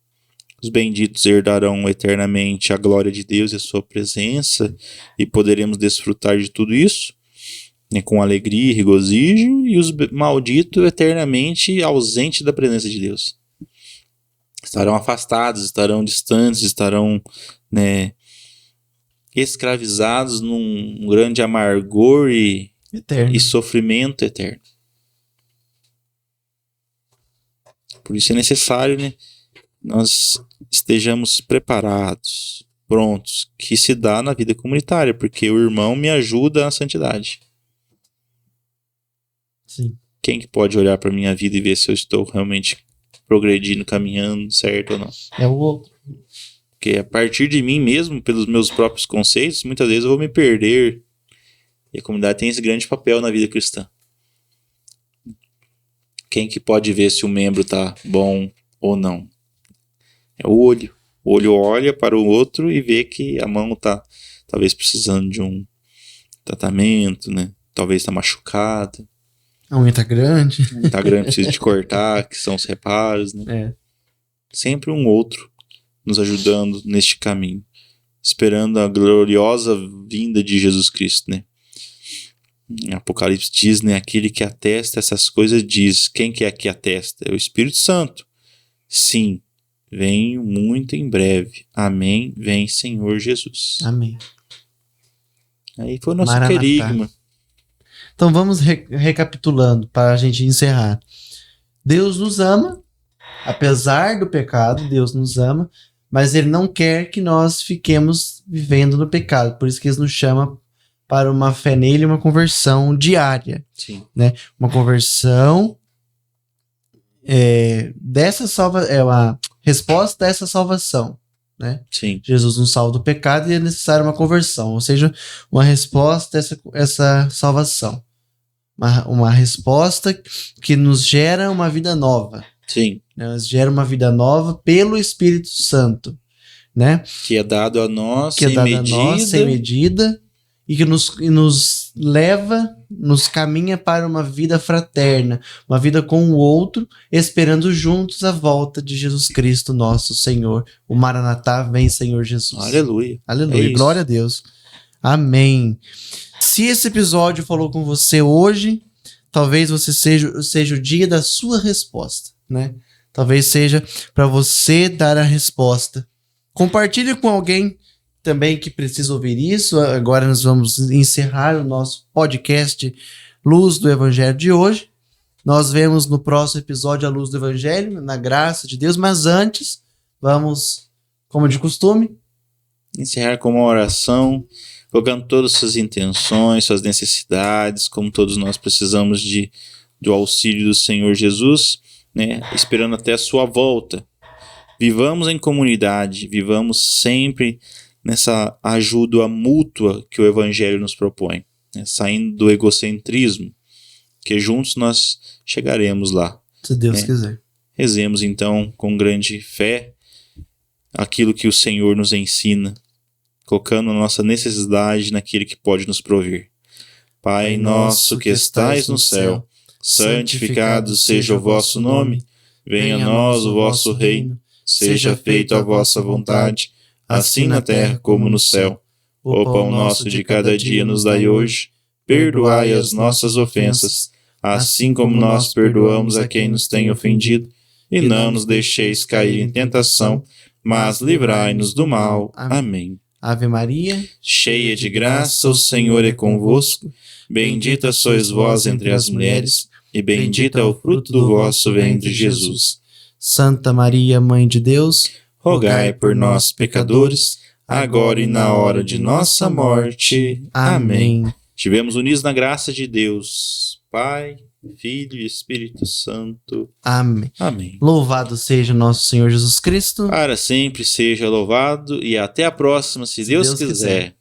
Speaker 2: Os benditos herdarão eternamente a glória de Deus e a sua presença, e poderemos desfrutar de tudo isso, né, com alegria e regozijo, e os malditos eternamente ausentes da presença de Deus. Estarão afastados, estarão distantes, estarão, né, escravizados num grande amargor e sofrimento eterno. Por isso é necessário, né, nós estejamos preparados, prontos, que se dá na vida comunitária, porque o irmão me ajuda à santidade.
Speaker 1: Sim.
Speaker 2: Quem que pode olhar para a minha vida e ver se eu estou realmente progredindo, caminhando certo ou não?
Speaker 1: É o outro.
Speaker 2: Porque a partir de mim mesmo, pelos meus próprios conceitos, muitas vezes eu vou me perder. E a comunidade tem esse grande papel na vida cristã. Quem que pode ver se o membro está bom ou não? É o olho. O olho olha para o outro e vê que a mão está talvez precisando de um tratamento, né? Talvez está machucada.
Speaker 1: A unha tá grande.
Speaker 2: Tá grande, precisa de cortar, que são os reparos, né?
Speaker 1: É.
Speaker 2: Sempre um outro nos ajudando neste caminho, esperando a gloriosa vinda de Jesus Cristo, né? Em Apocalipse diz, né? Aquele que atesta essas coisas diz. Quem que é que atesta? É o Espírito Santo. Sim, venho muito em breve. Amém. Vem, Senhor Jesus.
Speaker 1: Amém.
Speaker 2: Aí foi o nosso
Speaker 1: Maranatá.
Speaker 2: querigma.
Speaker 1: Então vamos recapitulando para a gente encerrar. Deus nos ama, apesar do pecado, Deus nos ama, mas Ele não quer que nós fiquemos vivendo no pecado. Por isso que Ele nos chama para uma fé nele, uma conversão diária.
Speaker 2: Sim.
Speaker 1: Né? Uma conversão é uma resposta a essa salvação. Né?
Speaker 2: Sim.
Speaker 1: Jesus nos salva do pecado e é necessária uma conversão, ou seja, uma resposta a essa salvação. Uma resposta que nos gera uma vida nova.
Speaker 2: Sim.
Speaker 1: Né? Nos gera uma vida nova pelo Espírito Santo. Né?
Speaker 2: Que é dado a nós
Speaker 1: sem medida e que nos leva, nos caminha para uma vida fraterna, uma vida com o outro, esperando juntos a volta de Jesus Cristo, nosso Senhor. O Maranatá, vem, Senhor Jesus.
Speaker 2: Aleluia.
Speaker 1: Aleluia. Glória a Deus. Amém. Se esse episódio falou com você hoje, talvez você seja o dia da sua resposta, né? Talvez seja para você dar a resposta. Compartilhe com alguém também que precisa ouvir isso. Agora nós vamos encerrar o nosso podcast Luz do Evangelho de hoje. Nós vemos no próximo episódio a Luz do Evangelho, na graça de Deus, mas antes, vamos, como de costume,
Speaker 2: encerrar com uma oração, colocando todas as suas intenções, suas necessidades, como todos nós precisamos do auxílio do Senhor Jesus, né? Esperando até a sua volta. Vivamos em comunidade, vivamos sempre nessa ajuda mútua que o Evangelho nos propõe, né? Saindo do egocentrismo, que juntos nós chegaremos lá.
Speaker 1: Se Deus quiser.
Speaker 2: Rezemos então com grande fé aquilo que o Senhor nos ensina, colocando a nossa necessidade naquele que pode nos prover. Pai nosso que estais no céu, santificado seja o vosso nome, venha a nós o vosso reino, seja feita a vossa vontade, assim na terra como no céu. O pão nosso de cada dia nos dai hoje, perdoai as nossas ofensas, assim como nós perdoamos a quem nos tem ofendido, e não nos deixeis cair em tentação, mas livrai-nos do mal. Amém.
Speaker 1: Ave Maria,
Speaker 2: cheia de graça, o Senhor é convosco. Bendita sois vós entre as mulheres, e bendito é o fruto do vosso ventre, Jesus.
Speaker 1: Santa Maria, Mãe de Deus,
Speaker 2: Rogai por nós, pecadores, agora e na hora de nossa morte. Amém. Estivemos unidos na graça de Deus, Pai, Filho e Espírito Santo.
Speaker 1: Amém.
Speaker 2: Amém.
Speaker 1: Louvado seja nosso Senhor Jesus Cristo.
Speaker 2: Para sempre seja louvado e até a próxima, se Deus quiser.